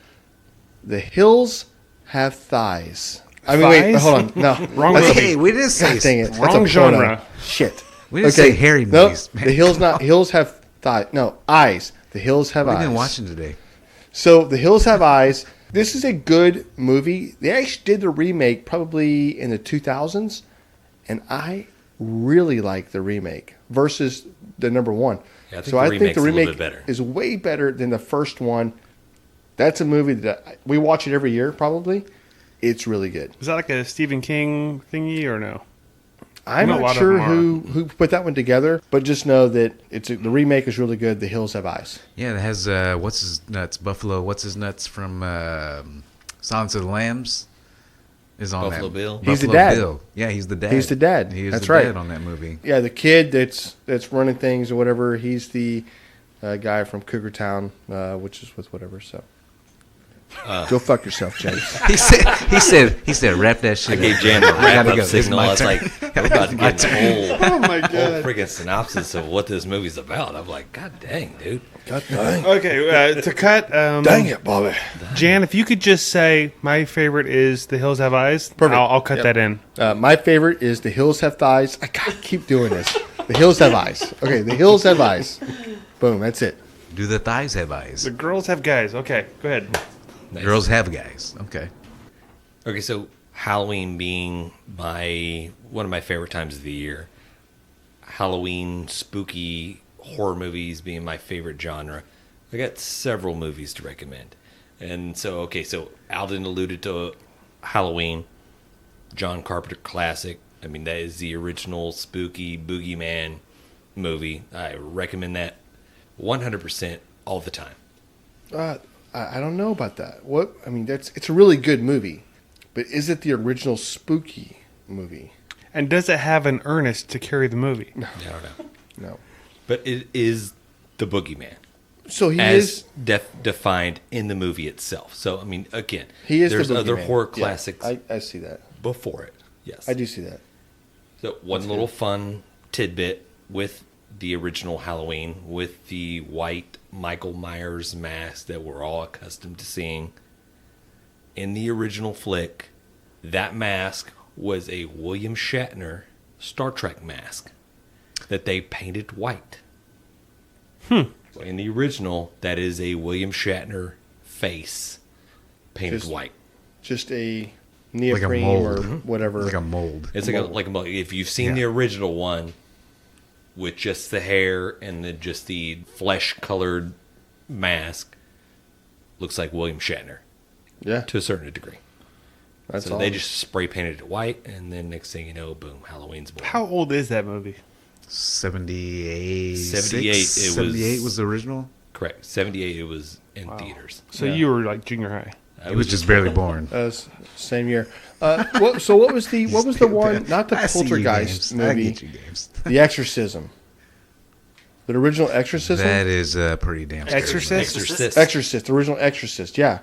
Speaker 2: The Hills Have Thighs. I mean, wait,
Speaker 3: Thighs?
Speaker 2: hold on. No.
Speaker 3: Wrong
Speaker 2: That's
Speaker 3: movie.
Speaker 5: Hey, we didn't say.
Speaker 2: God dang it. That's a
Speaker 3: Wrong
Speaker 2: porno.
Speaker 3: genre.
Speaker 2: Shit.
Speaker 5: We didn't say hairy
Speaker 2: No,
Speaker 5: movies. Man.
Speaker 2: The Hills have thighs. No, eyes. The Hills have
Speaker 5: What
Speaker 2: eyes.
Speaker 5: have you been watching today?
Speaker 2: So The Hills Have Eyes. This is a good movie. They actually did the remake probably in the 2000s, and I really like the remake versus the number one.
Speaker 4: Yeah, I think
Speaker 2: so
Speaker 4: the
Speaker 2: I think
Speaker 4: remake's
Speaker 2: the
Speaker 4: a little
Speaker 2: remake
Speaker 4: bit better.
Speaker 2: is way better than the first one. That's a movie that we watch it every year probably. It's really good.
Speaker 3: Is that like a Stephen King thingy or no?
Speaker 2: I'm
Speaker 3: know a lot
Speaker 2: not
Speaker 3: of
Speaker 2: sure
Speaker 3: them
Speaker 2: who put that one together, but just know that the remake is really good. The Hills Have Eyes.
Speaker 5: Yeah, it has what's his nuts? Buffalo. What's his nuts from Silence of the Lambs? Is on
Speaker 4: Buffalo
Speaker 5: that.
Speaker 4: Bill?
Speaker 2: He's the
Speaker 5: Buffalo
Speaker 2: dad.
Speaker 5: Bill. Yeah, he's the dad.
Speaker 2: He's the dad.
Speaker 5: He is
Speaker 2: That's
Speaker 5: the
Speaker 2: right.
Speaker 5: dad on that movie.
Speaker 2: Yeah, the kid that's running things or whatever. He's the guy from Cougar Town, which is with whatever. So go fuck yourself, James.
Speaker 5: He said, wrap that
Speaker 4: I
Speaker 5: shit.
Speaker 4: gave
Speaker 5: up.
Speaker 4: Jan the
Speaker 5: I
Speaker 4: wrap
Speaker 5: gotta
Speaker 4: up
Speaker 5: go. This is
Speaker 4: signal.
Speaker 5: my
Speaker 4: I was
Speaker 5: turn.
Speaker 4: like, we're about to get the
Speaker 2: Oh my
Speaker 4: whole freaking synopsis of what this movie's about. I'm like, God dang, dude.
Speaker 2: God dang.
Speaker 3: Okay, to cut.
Speaker 2: Dang it, Bobby.
Speaker 3: Jan, if you could just say my favorite is The Hills Have Eyes,
Speaker 2: Perfect.
Speaker 3: I'll cut
Speaker 2: Yep.
Speaker 3: that in.
Speaker 2: My favorite is The Hills Have Thighs. I gotta keep doing this. The Hills Have Eyes. Okay, The Hills Have Eyes. Boom, that's it.
Speaker 5: Do the thighs have eyes?
Speaker 3: The girls have guys. Okay, go ahead.
Speaker 4: Nice.
Speaker 5: Girls have guys. Okay.
Speaker 4: Okay, so Halloween being one of my favorite times of the year, Halloween spooky horror movies being my favorite genre, I got several movies to recommend. And so Alden alluded to Halloween, John Carpenter classic. I mean, that is the original spooky boogeyman movie. I recommend that 100% all the time.
Speaker 2: I don't know about that. What I mean, it's a really good movie, but is it the original spooky movie?
Speaker 3: And does it have an Ernest to carry the movie?
Speaker 4: I don't know.
Speaker 2: No.
Speaker 4: But it is the boogeyman.
Speaker 2: So he
Speaker 4: as
Speaker 2: is.
Speaker 4: defined in the movie itself. So, I mean, again,
Speaker 2: He is
Speaker 4: there's
Speaker 2: the
Speaker 4: other
Speaker 2: boogeyman.
Speaker 4: horror
Speaker 2: Yeah,
Speaker 4: classics
Speaker 2: I see that.
Speaker 4: before it. Yes.
Speaker 2: I do see that.
Speaker 4: So one little fun tidbit with the original Halloween, with the white Michael Myers mask that we're all accustomed to seeing. In the original flick, that mask was a William Shatner Star Trek mask that they painted white. So in the original, that is a William Shatner face painted
Speaker 2: Just-
Speaker 4: white.
Speaker 2: Just a neoprene
Speaker 5: mold.
Speaker 2: or whatever.
Speaker 5: Like a mold.
Speaker 4: It's like a if you've seen the original one with just the hair and just the flesh colored mask, looks like William Shatner
Speaker 2: Yeah,
Speaker 4: to a certain degree.
Speaker 2: that's
Speaker 4: So
Speaker 2: all.
Speaker 4: they just spray painted it white, and then next thing you know, boom, Halloween's born.
Speaker 3: How old is that movie?
Speaker 5: 78.
Speaker 4: 78, it was-
Speaker 5: 78 was the original.
Speaker 4: Correct. 78, it was in theaters.
Speaker 3: So
Speaker 2: Yeah.
Speaker 3: you were like junior high.
Speaker 4: I
Speaker 5: He was just barely born.
Speaker 2: Same year. What was the one? Not the
Speaker 5: I see you,
Speaker 2: Poltergeist
Speaker 5: James. I
Speaker 2: movie.
Speaker 5: get you, James.
Speaker 2: The Exorcism. The original Exorcism.
Speaker 5: That is pretty damn scary.
Speaker 3: Exorcist?
Speaker 4: Exorcist.
Speaker 2: Exorcist. The original Exorcist. Yeah.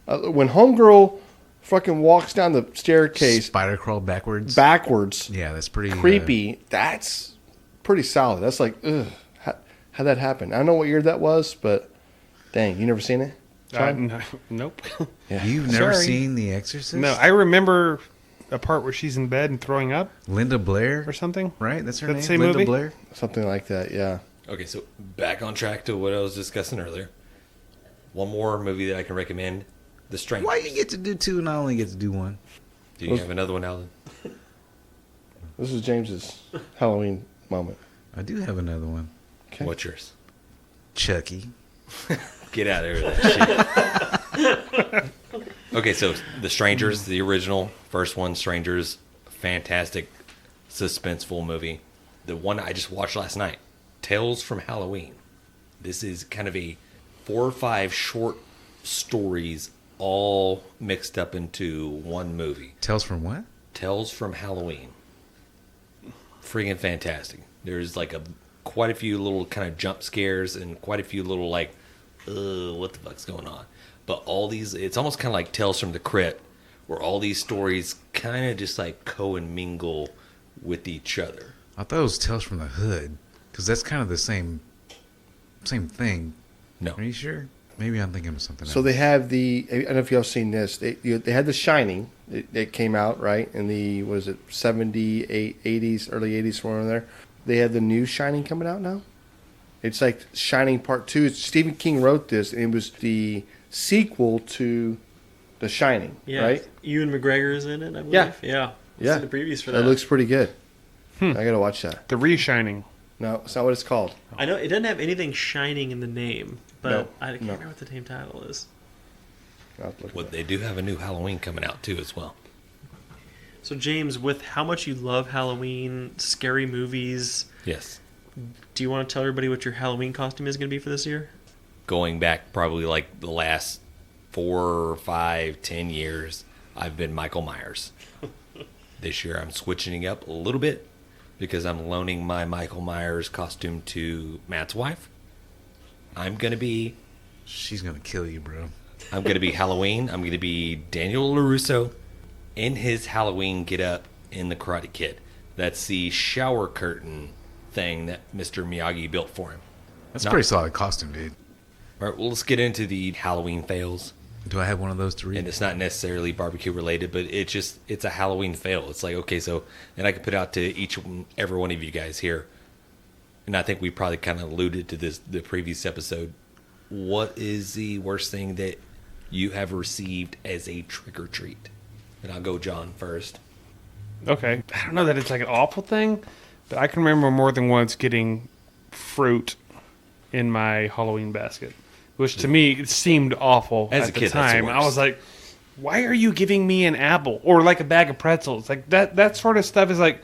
Speaker 2: When Homegirl fucking walks down the staircase
Speaker 5: Spider crawl backwards.
Speaker 2: backwards.
Speaker 5: Yeah, that's pretty
Speaker 2: Creepy. That's pretty solid. That's like, ugh. How'd that happen? I don't know what year that was, but dang, you never seen it? John?
Speaker 3: Nope.
Speaker 2: Yeah.
Speaker 5: You've never
Speaker 3: Sorry.
Speaker 5: seen The Exorcist?
Speaker 3: No, I remember a part where she's in bed and throwing up
Speaker 5: Linda Blair,
Speaker 3: or something.
Speaker 5: right? That's her
Speaker 3: That
Speaker 5: name.
Speaker 3: same
Speaker 5: Linda
Speaker 3: movie?
Speaker 5: Blair.
Speaker 2: Something like that, yeah.
Speaker 4: Okay, so back on track to what I was discussing earlier. One more movie that I can recommend, The Strangers.
Speaker 5: Why do you get to do two and I only get to do one?
Speaker 4: Do you have another one, Alan?
Speaker 2: This is James's Halloween moment.
Speaker 5: I do have another one.
Speaker 2: Okay.
Speaker 4: What's yours?
Speaker 5: Chucky.
Speaker 4: Get out of here with that shit. Okay, so The Strangers, the original, first one, Strangers, fantastic, suspenseful movie. The one I just watched last night, Tales from Halloween. This is kind of a 4 or 5 short stories all mixed up into one movie.
Speaker 5: Tales from what?
Speaker 4: Tales from Halloween. Freaking fantastic. There's like quite a few little kind of jump scares and quite a few little like, what the fuck's going on? But all these, it's almost kind of like Tales from the Crypt, where all these stories kind of just like co-mingle with each other.
Speaker 5: I thought it was Tales from the Hood, because that's kind of the same thing.
Speaker 4: No.
Speaker 5: Are you sure? Maybe I'm thinking of something
Speaker 2: So
Speaker 5: else.
Speaker 2: they have I don't know if y'all seen this. They had The Shining. It came out, right, in the, what is it, 70s, 80s, early 80s, somewhere in there. They have the new Shining coming out now. It's like Shining Part 2. Stephen King wrote this, and it was the sequel to The Shining,
Speaker 6: Yeah,
Speaker 2: right?
Speaker 6: Ewan McGregor is in it, I believe.
Speaker 2: Yeah.
Speaker 6: Yeah.
Speaker 2: Yeah.
Speaker 6: See the previews for
Speaker 2: That
Speaker 6: that.
Speaker 2: looks pretty good. I got to watch that.
Speaker 3: The Reshining.
Speaker 2: No, it's not what it's called.
Speaker 6: I know it doesn't have anything shining in the name, but
Speaker 2: No,
Speaker 6: I can't
Speaker 2: no.
Speaker 6: remember what the name title is.
Speaker 2: I'll have to look
Speaker 4: Well,
Speaker 2: it
Speaker 4: they do have a new Halloween coming out too as well.
Speaker 6: So James, with how much you love Halloween, scary movies,
Speaker 4: Yes.
Speaker 6: do you want to tell everybody what your Halloween costume is going to be for this year?
Speaker 4: Going back probably like the last 4, 5, 10 years, I've been Michael Myers. This year I'm switching it up a little bit because I'm loaning my Michael Myers costume to Matt's wife. I'm going to be
Speaker 5: She's going to kill you, bro.
Speaker 4: Halloween. I'm going to be Daniel LaRusso in his Halloween get-up in the Karate Kid. That's the shower curtain thing that Mr. Miyagi built for him.
Speaker 5: That's
Speaker 4: Not-
Speaker 5: a pretty solid costume, dude.
Speaker 4: All right, well, let's get into the Halloween fails.
Speaker 5: Do I have one of those to read?
Speaker 4: And it's not necessarily barbecue related, but it's a Halloween fail. It's like, okay, so, and I can put out to every one of you guys here, and I think we probably kind of alluded to the previous episode. What is the worst thing that you have received as a trick or treat? And I'll go John first.
Speaker 3: Okay. I don't know that it's like an awful thing, but I can remember more than once getting fruit in my Halloween basket, which to me it seemed awful
Speaker 4: As
Speaker 3: at
Speaker 4: a
Speaker 3: the
Speaker 4: kid, that's the
Speaker 3: time. I
Speaker 4: worst.
Speaker 3: was like, why are you giving me an apple or like a bag of pretzels? Like that sort of stuff is like,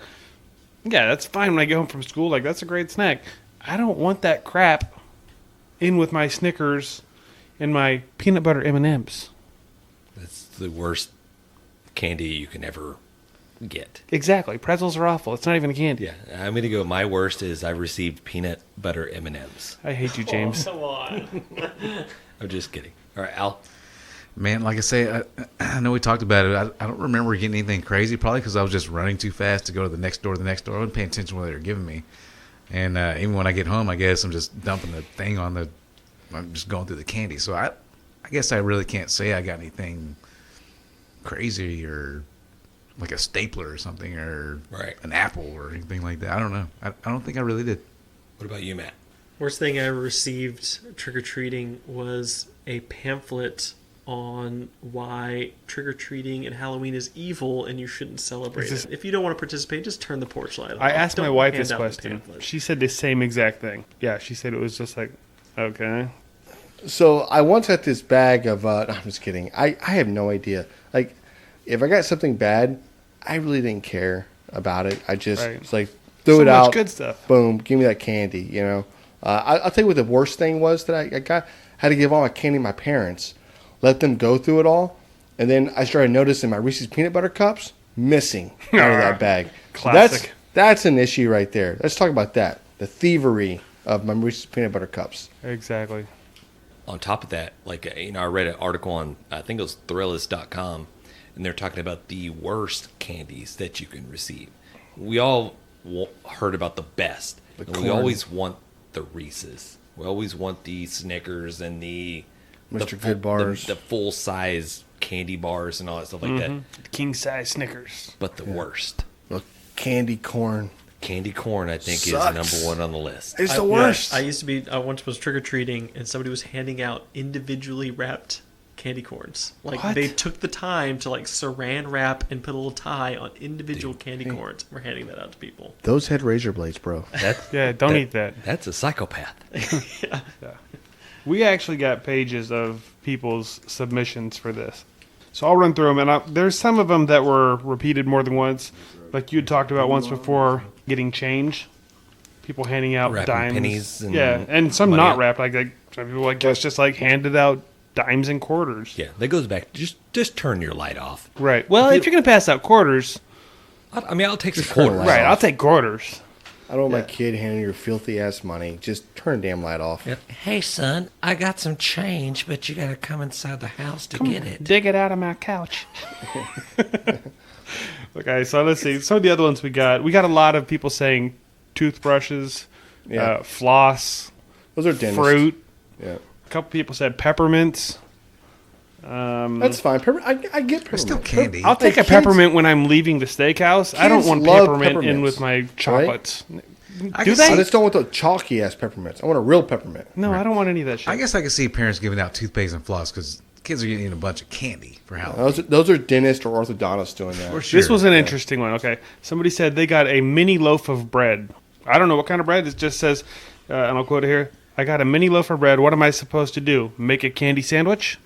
Speaker 3: yeah, that's fine when I get home from school. Like that's a great snack. I don't want that crap in with my Snickers and my peanut butter M&Ms.
Speaker 4: That's the worst candy you can ever get.
Speaker 3: Exactly. Pretzels are awful. It's not even a candy.
Speaker 4: Yeah, I'm going to go, my worst is I received peanut butter M&Ms.
Speaker 3: I hate you, James.
Speaker 6: Come on.
Speaker 4: I'm just kidding. All right, Al.
Speaker 5: Man, like I say, I know we talked about it. I don't remember getting anything crazy, probably because I was just running too fast to go to the next door. I wasn't paying attention to what they were giving me. And even when I get home, I guess I'm just dumping the thing I'm just going through the candy. So I guess I really can't say I got anything crazy or like a stapler or something or
Speaker 4: Right.
Speaker 5: an apple or anything like that. I don't know. I don't think I really did.
Speaker 4: What about you, Matt?
Speaker 6: Worst thing I ever received trick-or-treating was a pamphlet on why trick-or-treating and Halloween is evil and you shouldn't celebrate
Speaker 3: Is this-
Speaker 6: it. If you don't want to participate, just turn the porch light off.
Speaker 3: I asked my
Speaker 6: Don't
Speaker 3: wife
Speaker 6: hand
Speaker 3: this
Speaker 6: out the
Speaker 3: question.
Speaker 6: pamphlet.
Speaker 3: She said the same exact thing. Yeah, she said it was just like, okay.
Speaker 2: So I once had this bag of. No, I'm just kidding. I have no idea. Like, if I got something bad, I really didn't care about it. I just
Speaker 3: Right.
Speaker 2: it's like throw
Speaker 3: So
Speaker 2: it
Speaker 3: much
Speaker 2: out.
Speaker 3: good stuff.
Speaker 2: Boom. Give me that candy. You know. I'll tell you what the worst thing was that I got. Had to give all my candy to my parents. Let them go through it all, and then I started noticing my Reese's peanut butter cups missing out of that bag.
Speaker 3: Classic.
Speaker 2: That's an issue right there. Let's talk about that. The thievery of my Reese's peanut butter cups.
Speaker 3: Exactly.
Speaker 4: On top of that, like, I read an article on, I think it was Thrillist.com, and they're talking about the worst candies that you can receive. We all heard about the best. And we
Speaker 2: corn.
Speaker 4: always want the Reese's. We always want the Snickers and the
Speaker 2: Mr. Good bars.
Speaker 4: the full size candy bars and all that stuff like that.
Speaker 3: King size Snickers.
Speaker 4: But the worst,
Speaker 2: Look, candy corn.
Speaker 4: candy corn, I think
Speaker 2: Sucks.
Speaker 4: is number 1 on the list.
Speaker 2: It's the worst.
Speaker 6: I once was trick or treating, and somebody was handing out individually wrapped candy corns. Like
Speaker 3: What?
Speaker 6: they took the time to like saran wrap and put a little tie on individual candy corns. We're handing that out to people.
Speaker 2: Those had razor blades, bro.
Speaker 3: Yeah, don't eat that.
Speaker 4: That's a psychopath.
Speaker 3: We actually got pages of people's submissions for this. So I'll run through them, and there's some of them that were repeated more than once. Like you had talked about once before, getting change. People handing out
Speaker 4: Wrapping
Speaker 3: dimes.
Speaker 4: pennies and
Speaker 3: and some
Speaker 4: money
Speaker 3: not
Speaker 4: out.
Speaker 3: wrapped. Like some people, I guess, just like handed out dimes and quarters.
Speaker 4: Yeah, that goes back. Just turn your light off.
Speaker 3: Right. Well, if you're going to pass out quarters,
Speaker 4: I'll take some
Speaker 2: turn
Speaker 4: quarters.
Speaker 2: light
Speaker 3: right,
Speaker 2: off.
Speaker 3: I'll take quarters.
Speaker 2: I don't want my kid handing your filthy ass money. Just turn the damn light off.
Speaker 4: Yep. Hey, son, I got some change, but you got to come inside the house to get it.
Speaker 3: Dig it out of my couch. Okay, so let's see. Some of the other ones we got a a lot of people saying toothbrushes,
Speaker 2: Yeah.
Speaker 3: floss,
Speaker 2: Those are dentists.
Speaker 3: fruit.
Speaker 2: Yeah.
Speaker 3: A couple people said peppermints.
Speaker 2: That's fine. I get peppermint.
Speaker 5: It's still candy.
Speaker 3: I'll take a
Speaker 2: kids-
Speaker 3: peppermint when I'm leaving the steakhouse. I don't
Speaker 2: kids
Speaker 3: want
Speaker 2: love
Speaker 3: peppermint in
Speaker 2: peppermints,
Speaker 3: with my chocolates.
Speaker 5: I
Speaker 3: Do
Speaker 5: can
Speaker 3: they?
Speaker 2: I just don't want the chalky ass peppermints. I want a real peppermint.
Speaker 3: No, I don't want any of that shit.
Speaker 5: I guess I can see parents giving out toothpaste and floss because kids are getting a bunch of candy for Halloween.
Speaker 2: Those are dentists or orthodontists doing that.
Speaker 5: For sure.
Speaker 3: This was an interesting one. Okay, somebody said they got a mini loaf of bread. I don't know what kind of bread. It just says, and I'll quote it here. I got a mini loaf of bread. What am I supposed to do? Make a candy sandwich?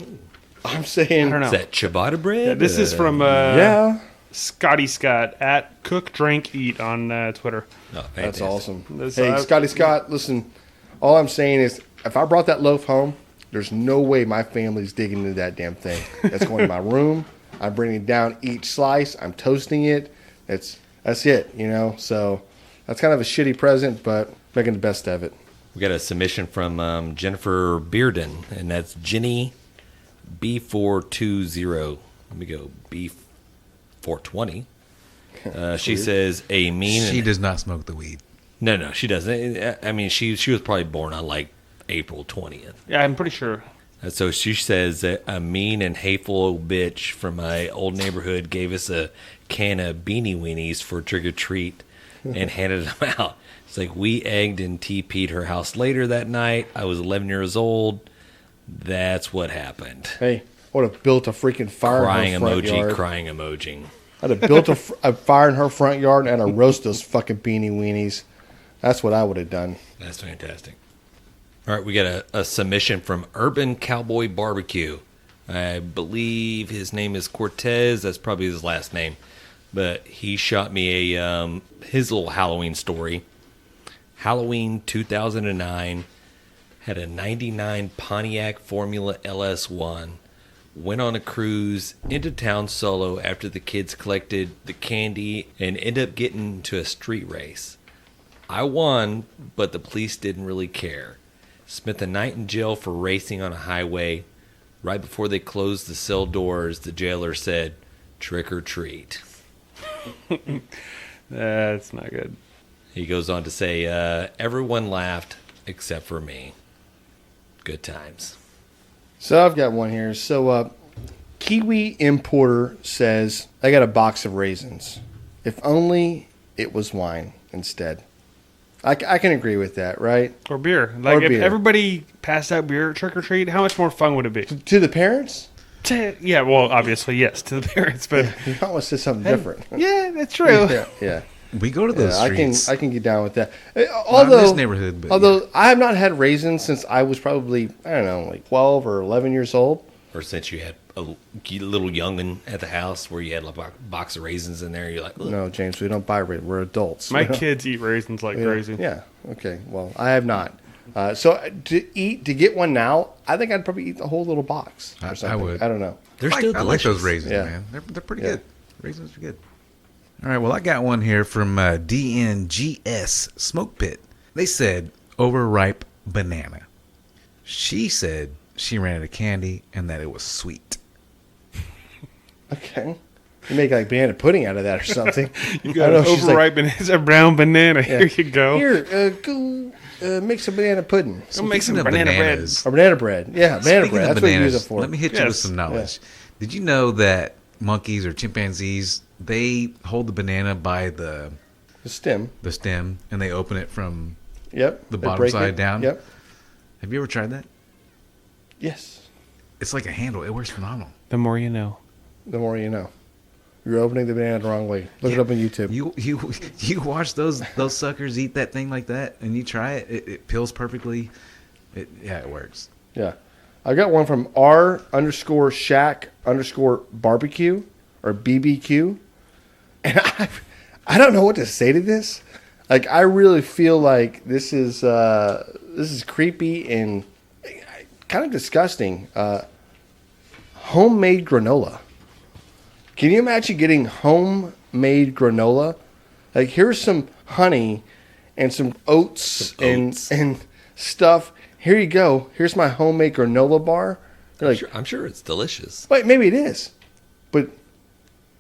Speaker 2: I'm saying.
Speaker 3: I don't know.
Speaker 4: Is that ciabatta bread?
Speaker 3: Yeah, this is from
Speaker 2: Yeah.
Speaker 3: Scotty Scott at Cook Drink Eat on Twitter.
Speaker 4: Oh,
Speaker 2: That's
Speaker 4: fantastic.
Speaker 2: awesome.
Speaker 3: That's-
Speaker 2: Hey, Scotty Scott, listen, all I'm saying is if I brought that loaf home, there's no way my family's digging into that damn thing. That's going to my room. I'm bringing down each slice. I'm toasting it. That's it, you know? So that's kind of a shitty present, but making the best of it.
Speaker 4: We got a submission from Jennifer Bearden, and that's Jenny B420. Let me go B420. She says a mean.
Speaker 5: She does not smoke the weed.
Speaker 4: No, she doesn't. I mean, she was probably born on like April 20th.
Speaker 3: Yeah, I'm pretty sure.
Speaker 4: So she says that a mean and hateful old bitch from my old neighborhood gave us a can of Beanie Weenies for trick or treat and handed them out. It's like we egged and TP'd her house later that night. I was 11 years old. That's what happened.
Speaker 2: Hey, I would have built a freaking fire
Speaker 4: Crying
Speaker 2: in her front
Speaker 4: emoji,
Speaker 2: yard.
Speaker 4: crying emoji.
Speaker 2: I'd have built a fire in her front yard and I'd roast those fucking beanie weenies. That's what I would have done.
Speaker 4: That's fantastic. All right, we got a submission from Urban Cowboy Barbecue. I believe his name is Cortez. That's probably his last name. But he shot me his little Halloween story. Halloween 2009. Had a 99 Pontiac Formula LS1. Went on a cruise into town solo after the kids collected the candy and ended up getting into a street race. I won, but the police didn't really care. Spent the night in jail for racing on a highway. Right before they closed the cell doors, the jailer said, "Trick or treat."
Speaker 3: That's not good.
Speaker 4: He goes on to say, everyone laughed except for me. Good times.
Speaker 2: So I've got one here. So Kiwi Importer says, I got a box of raisins. If only it was wine instead. I can agree with that, right?
Speaker 3: Or beer. Like,
Speaker 2: Or
Speaker 3: if
Speaker 2: beer.
Speaker 3: everybody passed out beer at trick or treat, how much more fun would it be?
Speaker 2: To the parents?
Speaker 3: Yeah, well, obviously, yes, to the parents, but
Speaker 2: You almost said something different.
Speaker 3: yeah, that's true.
Speaker 2: Yeah.
Speaker 5: We go to those
Speaker 2: Yeah,
Speaker 5: streets.
Speaker 2: I can get down with that.
Speaker 5: Not in
Speaker 2: Although
Speaker 5: this neighborhood, but
Speaker 2: although I have not had raisins since I was probably, I don't know, like 12 or 11 years old.
Speaker 4: Or since you had a little youngin' at the house where you had like a box of raisins in there, you're like, ugh.
Speaker 2: No, James, we don't buy raisins. We're adults.
Speaker 3: My kids eat raisins like crazy.
Speaker 2: Yeah. Okay. Well, I have not. So to get one now, I think I'd probably eat the whole little box. Or
Speaker 5: I
Speaker 2: something.
Speaker 5: would.
Speaker 2: I don't know.
Speaker 4: They're
Speaker 5: I
Speaker 4: still
Speaker 5: like, I like
Speaker 4: delicious.
Speaker 5: those raisins,
Speaker 2: Yeah.
Speaker 5: man. They're pretty
Speaker 2: Yeah.
Speaker 5: good. Raisins are good. All right, well, I got one here from DNGS Smoke Pit. They said overripe banana. She said she ran out of candy and that it was sweet.
Speaker 2: Okay. You make like banana pudding out of that or something.
Speaker 3: You
Speaker 2: I
Speaker 3: got
Speaker 2: know,
Speaker 3: an
Speaker 2: she's
Speaker 3: overripe banana. It's a brown banana.
Speaker 2: Yeah.
Speaker 3: Here you go.
Speaker 2: Here, go make some banana pudding.
Speaker 3: Go make some
Speaker 5: Speaking of
Speaker 3: banana
Speaker 5: bananas,
Speaker 2: Or banana bread. Yeah, banana
Speaker 5: speaking
Speaker 2: bread.
Speaker 5: of
Speaker 2: That's what you use
Speaker 5: bananas,
Speaker 2: it for.
Speaker 5: let me hit you with
Speaker 3: Yes.
Speaker 5: some knowledge. Did you know that monkeys or chimpanzees, they hold the banana by the
Speaker 2: The stem.
Speaker 5: stem and they open it from...
Speaker 2: Yep.
Speaker 5: The
Speaker 2: They
Speaker 5: bottom
Speaker 2: break
Speaker 5: side
Speaker 2: it.
Speaker 5: down?
Speaker 2: Yep.
Speaker 5: Have you ever tried that?
Speaker 2: Yes.
Speaker 5: It's like a handle. It works phenomenal.
Speaker 3: The more you know.
Speaker 2: The more you know. You're opening the banana the wrong way. Look it up on YouTube.
Speaker 5: You watch those suckers eat that thing like that, and you try it. It peels perfectly. It works.
Speaker 2: Yeah. I got one from R_Shack_barbecue or BBQ. And I don't know what to say to this. Like, I really feel like this is creepy and kind of disgusting. Homemade granola. Can you imagine getting homemade granola? Like, here's some honey and some oats, and stuff. Here you go. Here's my homemade granola bar. You're like,
Speaker 4: I'm sure it's delicious.
Speaker 2: wait, maybe it is, but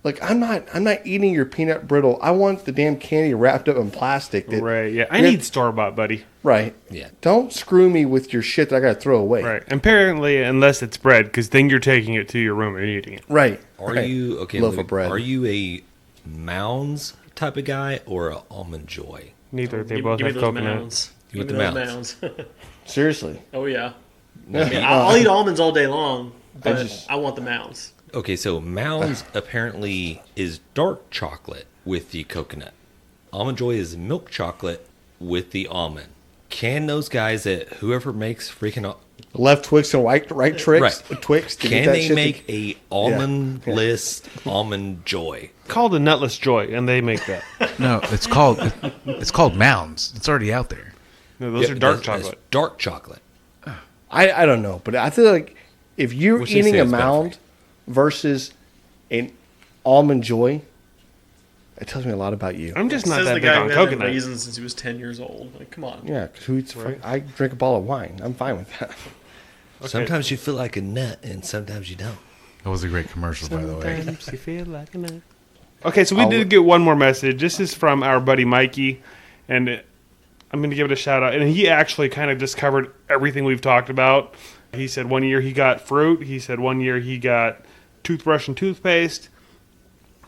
Speaker 2: like, I'm not eating your peanut brittle. I want the damn candy wrapped up in plastic.
Speaker 3: Right, yeah. I need store-bought, buddy.
Speaker 2: Right.
Speaker 4: Yeah.
Speaker 2: Don't screw me with your shit that I gotta throw away.
Speaker 3: Right. Apparently, unless it's bread, because then you're taking it to your room and eating it.
Speaker 2: Right.
Speaker 4: Are
Speaker 2: Right.
Speaker 4: you okay?
Speaker 2: Loaf of bread.
Speaker 4: Are you a Mounds type of guy or a Almond Joy?
Speaker 3: Neither. They
Speaker 6: Give
Speaker 3: both
Speaker 6: me
Speaker 3: have
Speaker 6: those
Speaker 3: coconut.
Speaker 6: mounds.
Speaker 4: You
Speaker 6: Give
Speaker 4: want
Speaker 6: me
Speaker 4: the
Speaker 6: those
Speaker 4: mounds?
Speaker 6: mounds.
Speaker 2: Seriously.
Speaker 6: Oh yeah.
Speaker 4: No.
Speaker 6: I mean, I'll eat almonds all day long, but
Speaker 2: just-
Speaker 6: I want the mounds.
Speaker 4: Okay, so Mounds apparently is dark chocolate with the coconut. Almond Joy is milk chocolate with the almond. Can those guys at whoever makes freaking
Speaker 2: Left Twix and right Trix.
Speaker 4: Right.
Speaker 2: Twix. to get
Speaker 4: can
Speaker 2: that
Speaker 4: they
Speaker 2: shit to-
Speaker 4: make a almond-less Almond Joy?
Speaker 3: Called a Nutless Joy, and they make that.
Speaker 5: No, it's called Mounds. It's already out there.
Speaker 3: No, those
Speaker 4: Yeah,
Speaker 3: are dark
Speaker 4: that's
Speaker 3: chocolate.
Speaker 4: Dark chocolate.
Speaker 2: I don't know, but I feel like if you're
Speaker 4: Which they
Speaker 2: eating
Speaker 4: say
Speaker 2: a
Speaker 4: is better for
Speaker 2: mound versus an almond joy, it tells me a lot about you.
Speaker 3: I'm just not
Speaker 6: Says
Speaker 3: that
Speaker 6: the
Speaker 3: big
Speaker 6: guy
Speaker 3: on
Speaker 6: who hasn't
Speaker 3: coconut.
Speaker 6: raisins since he was 10 years old. Like, come on.
Speaker 2: Yeah, because who eats? I drink a bottle of wine. I'm fine with that.
Speaker 4: Sometimes you feel like a nut, and sometimes you don't.
Speaker 5: That was a great commercial, by the way.
Speaker 3: Sometimes you feel like a nut. Okay, so we did get one more message. This is from our buddy Mikey, and I'm going to give it a shout out. And he actually kind of just covered everything we've talked about. He said 1 year he got fruit. He said 1 year he got toothbrush and toothpaste.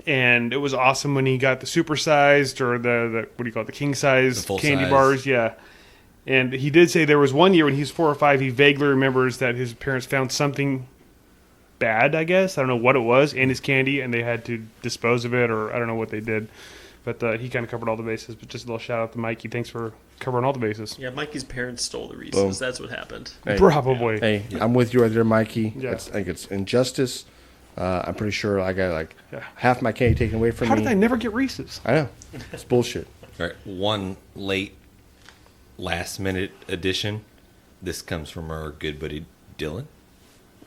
Speaker 3: And it was awesome when he got the supersized or the what do you call it, the king size
Speaker 4: The full
Speaker 3: candy
Speaker 4: size.
Speaker 3: bars. Yeah. And he did say there was 1 year when he was 4 or 5, he vaguely remembers that his parents found something bad, I guess. I don't know what it was, in his candy, and they had to dispose of it, or I don't know what they did. But he kind of covered all the bases. But just a little shout out to Mikey. Thanks for covering all the bases.
Speaker 6: Yeah, Mikey's parents stole the Reese's.
Speaker 2: Boom.
Speaker 6: That's what happened.
Speaker 2: Hey,
Speaker 3: Probably.
Speaker 2: hey, I'm with you right there, Mikey.
Speaker 3: Yeah.
Speaker 2: I think it's injustice. I'm pretty sure I got like
Speaker 3: Yeah.
Speaker 2: half my candy taken away from
Speaker 3: How
Speaker 2: me.
Speaker 3: did I never get Reese's?
Speaker 2: I know. It's bullshit.
Speaker 4: All right, one late, last-minute addition. This comes from our good buddy Dylan.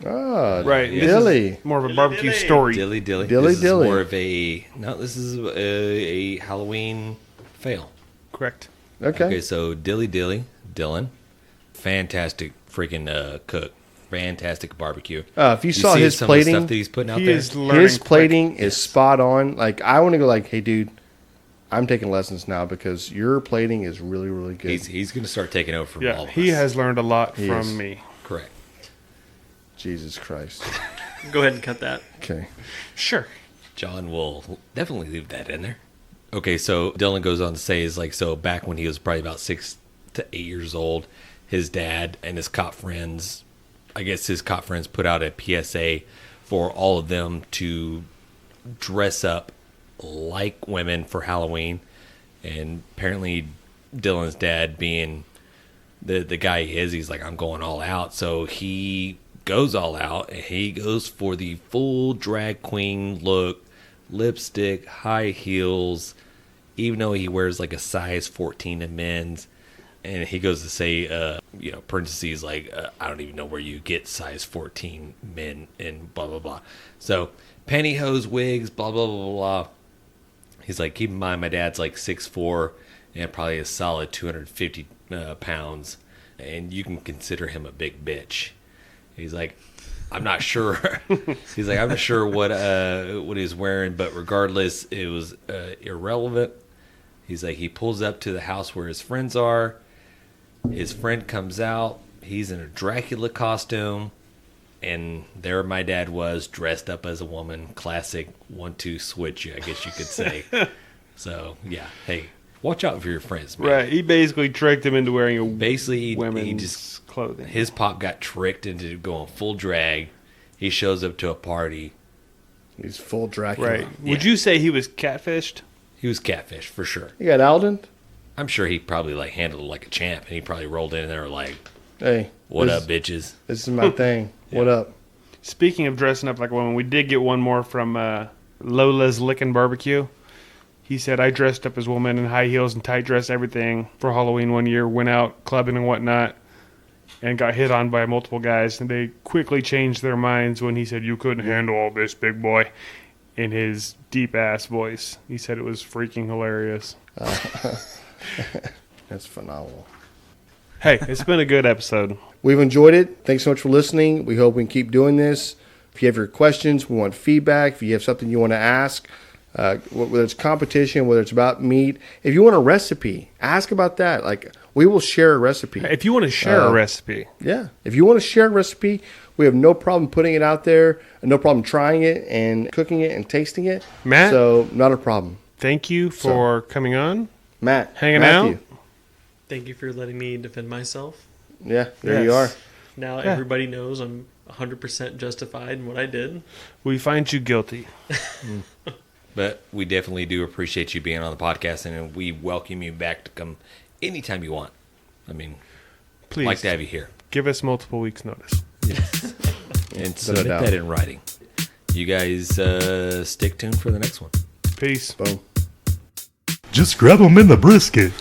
Speaker 2: Oh,
Speaker 3: Right.
Speaker 4: Yeah.
Speaker 3: This
Speaker 2: Dilly.
Speaker 3: is more of a
Speaker 6: Dilly
Speaker 3: barbecue
Speaker 6: dilly.
Speaker 3: story.
Speaker 4: Dilly.
Speaker 2: Dilly
Speaker 4: This
Speaker 2: dilly.
Speaker 4: is more of a... No, this is a Halloween fail.
Speaker 3: Correct.
Speaker 2: Okay.
Speaker 4: Okay, so Dylan. Fantastic freaking cook. Fantastic barbecue.
Speaker 2: If you saw
Speaker 4: see
Speaker 2: his
Speaker 4: some of the
Speaker 2: plating,
Speaker 4: stuff that he's putting out
Speaker 3: He
Speaker 4: there?
Speaker 3: is learning
Speaker 2: his
Speaker 3: quick.
Speaker 2: plating is spot on. Like, I want to go like, hey, dude, I'm taking lessons now because your plating is really, really good.
Speaker 4: He's going to start taking over from all
Speaker 3: Yeah,
Speaker 4: of
Speaker 3: he
Speaker 4: us.
Speaker 3: has learned a lot
Speaker 2: He
Speaker 3: from
Speaker 2: is.
Speaker 3: me.
Speaker 4: Correct.
Speaker 2: Jesus Christ.
Speaker 6: Go ahead and cut that.
Speaker 2: Okay.
Speaker 3: Sure.
Speaker 4: John will definitely leave that in there. Okay, so Dylan goes on to say, is like, so back when he was probably about 6 to 8 years old, his dad and his cop friends, I guess his cop friends put out a PSA for all of them to dress up like women for Halloween. And apparently Dylan's dad, being the guy he is, he's like, I'm going all out. So he goes all out, and he goes for the full drag queen look, lipstick, high heels, even though he wears like a size 14 in men's. And he goes to say, parentheses, like, I don't even know where you get size 14 men and blah, blah, blah. So pantyhose, wigs, blah, blah, blah, blah. He's like, keep in mind, my dad's like 6'4" and probably a solid 250 pounds. And you can consider him a big bitch. He's like, I'm not sure. He's like, I'm not sure what he was wearing, but regardless, it was irrelevant. He's like, he pulls up to the house where his friends are. His friend comes out. He's in a Dracula costume. And there my dad was, dressed up as a woman. Classic 1-2 switch, I guess you could say. So, yeah. Hey, watch out for your friends, man.
Speaker 3: Right. He basically tricked him into wearing a
Speaker 4: Basically,
Speaker 3: women's
Speaker 4: he just
Speaker 3: clothing.
Speaker 4: his pop got tricked into going full drag. He shows up to a party.
Speaker 2: He's full Dracula.
Speaker 3: Right. Would you say he was catfished?
Speaker 4: He was catfish for sure.
Speaker 2: You got Alden?
Speaker 4: I'm sure he probably like handled it like a champ, and he probably rolled in there like,
Speaker 2: Hey.
Speaker 4: "What up, bitches?"
Speaker 2: This is my thing. What up?
Speaker 3: Speaking of dressing up like a woman, we did get one more from Lola's Lickin' Barbecue. He said, I dressed up as a woman in high heels and tight dress, everything, for Halloween one year, went out clubbing and whatnot, and got hit on by multiple guys. And they quickly changed their minds when he said, you couldn't handle all this, big boy, in his deep-ass voice. He said it was freaking hilarious.
Speaker 2: That's phenomenal.
Speaker 3: Hey, it's been a good episode.
Speaker 2: We've enjoyed it. Thanks so much for listening. We hope we can keep doing this. If you have your questions, we want feedback. If you have something you want to ask, whether it's competition, whether it's about meat, if you want a recipe, ask about that. Like, we will share a recipe.
Speaker 3: If you want to share a recipe.
Speaker 2: Yeah. If you want to share a recipe, we have no problem putting it out there, and no problem trying it and cooking it and tasting it.
Speaker 3: Matt?
Speaker 2: So, not a problem.
Speaker 3: Thank you for coming on.
Speaker 2: Matt.
Speaker 3: Hanging
Speaker 2: Matthew.
Speaker 3: out.
Speaker 6: Thank you for letting me defend myself.
Speaker 2: Yeah, there you are.
Speaker 6: Now everybody knows I'm 100% justified in what I did.
Speaker 3: We find you guilty.
Speaker 4: But we definitely do appreciate you being on the podcast, and we welcome you back to come anytime you want. I mean,
Speaker 3: Please.
Speaker 4: like to have you here.
Speaker 3: Give us multiple weeks' notice.
Speaker 4: Yes. And
Speaker 2: Without a
Speaker 4: submit
Speaker 2: doubt.
Speaker 4: that in writing. You guys stick tuned for the next one.
Speaker 3: Peace.
Speaker 2: Boom.
Speaker 1: Just grab them in the brisket.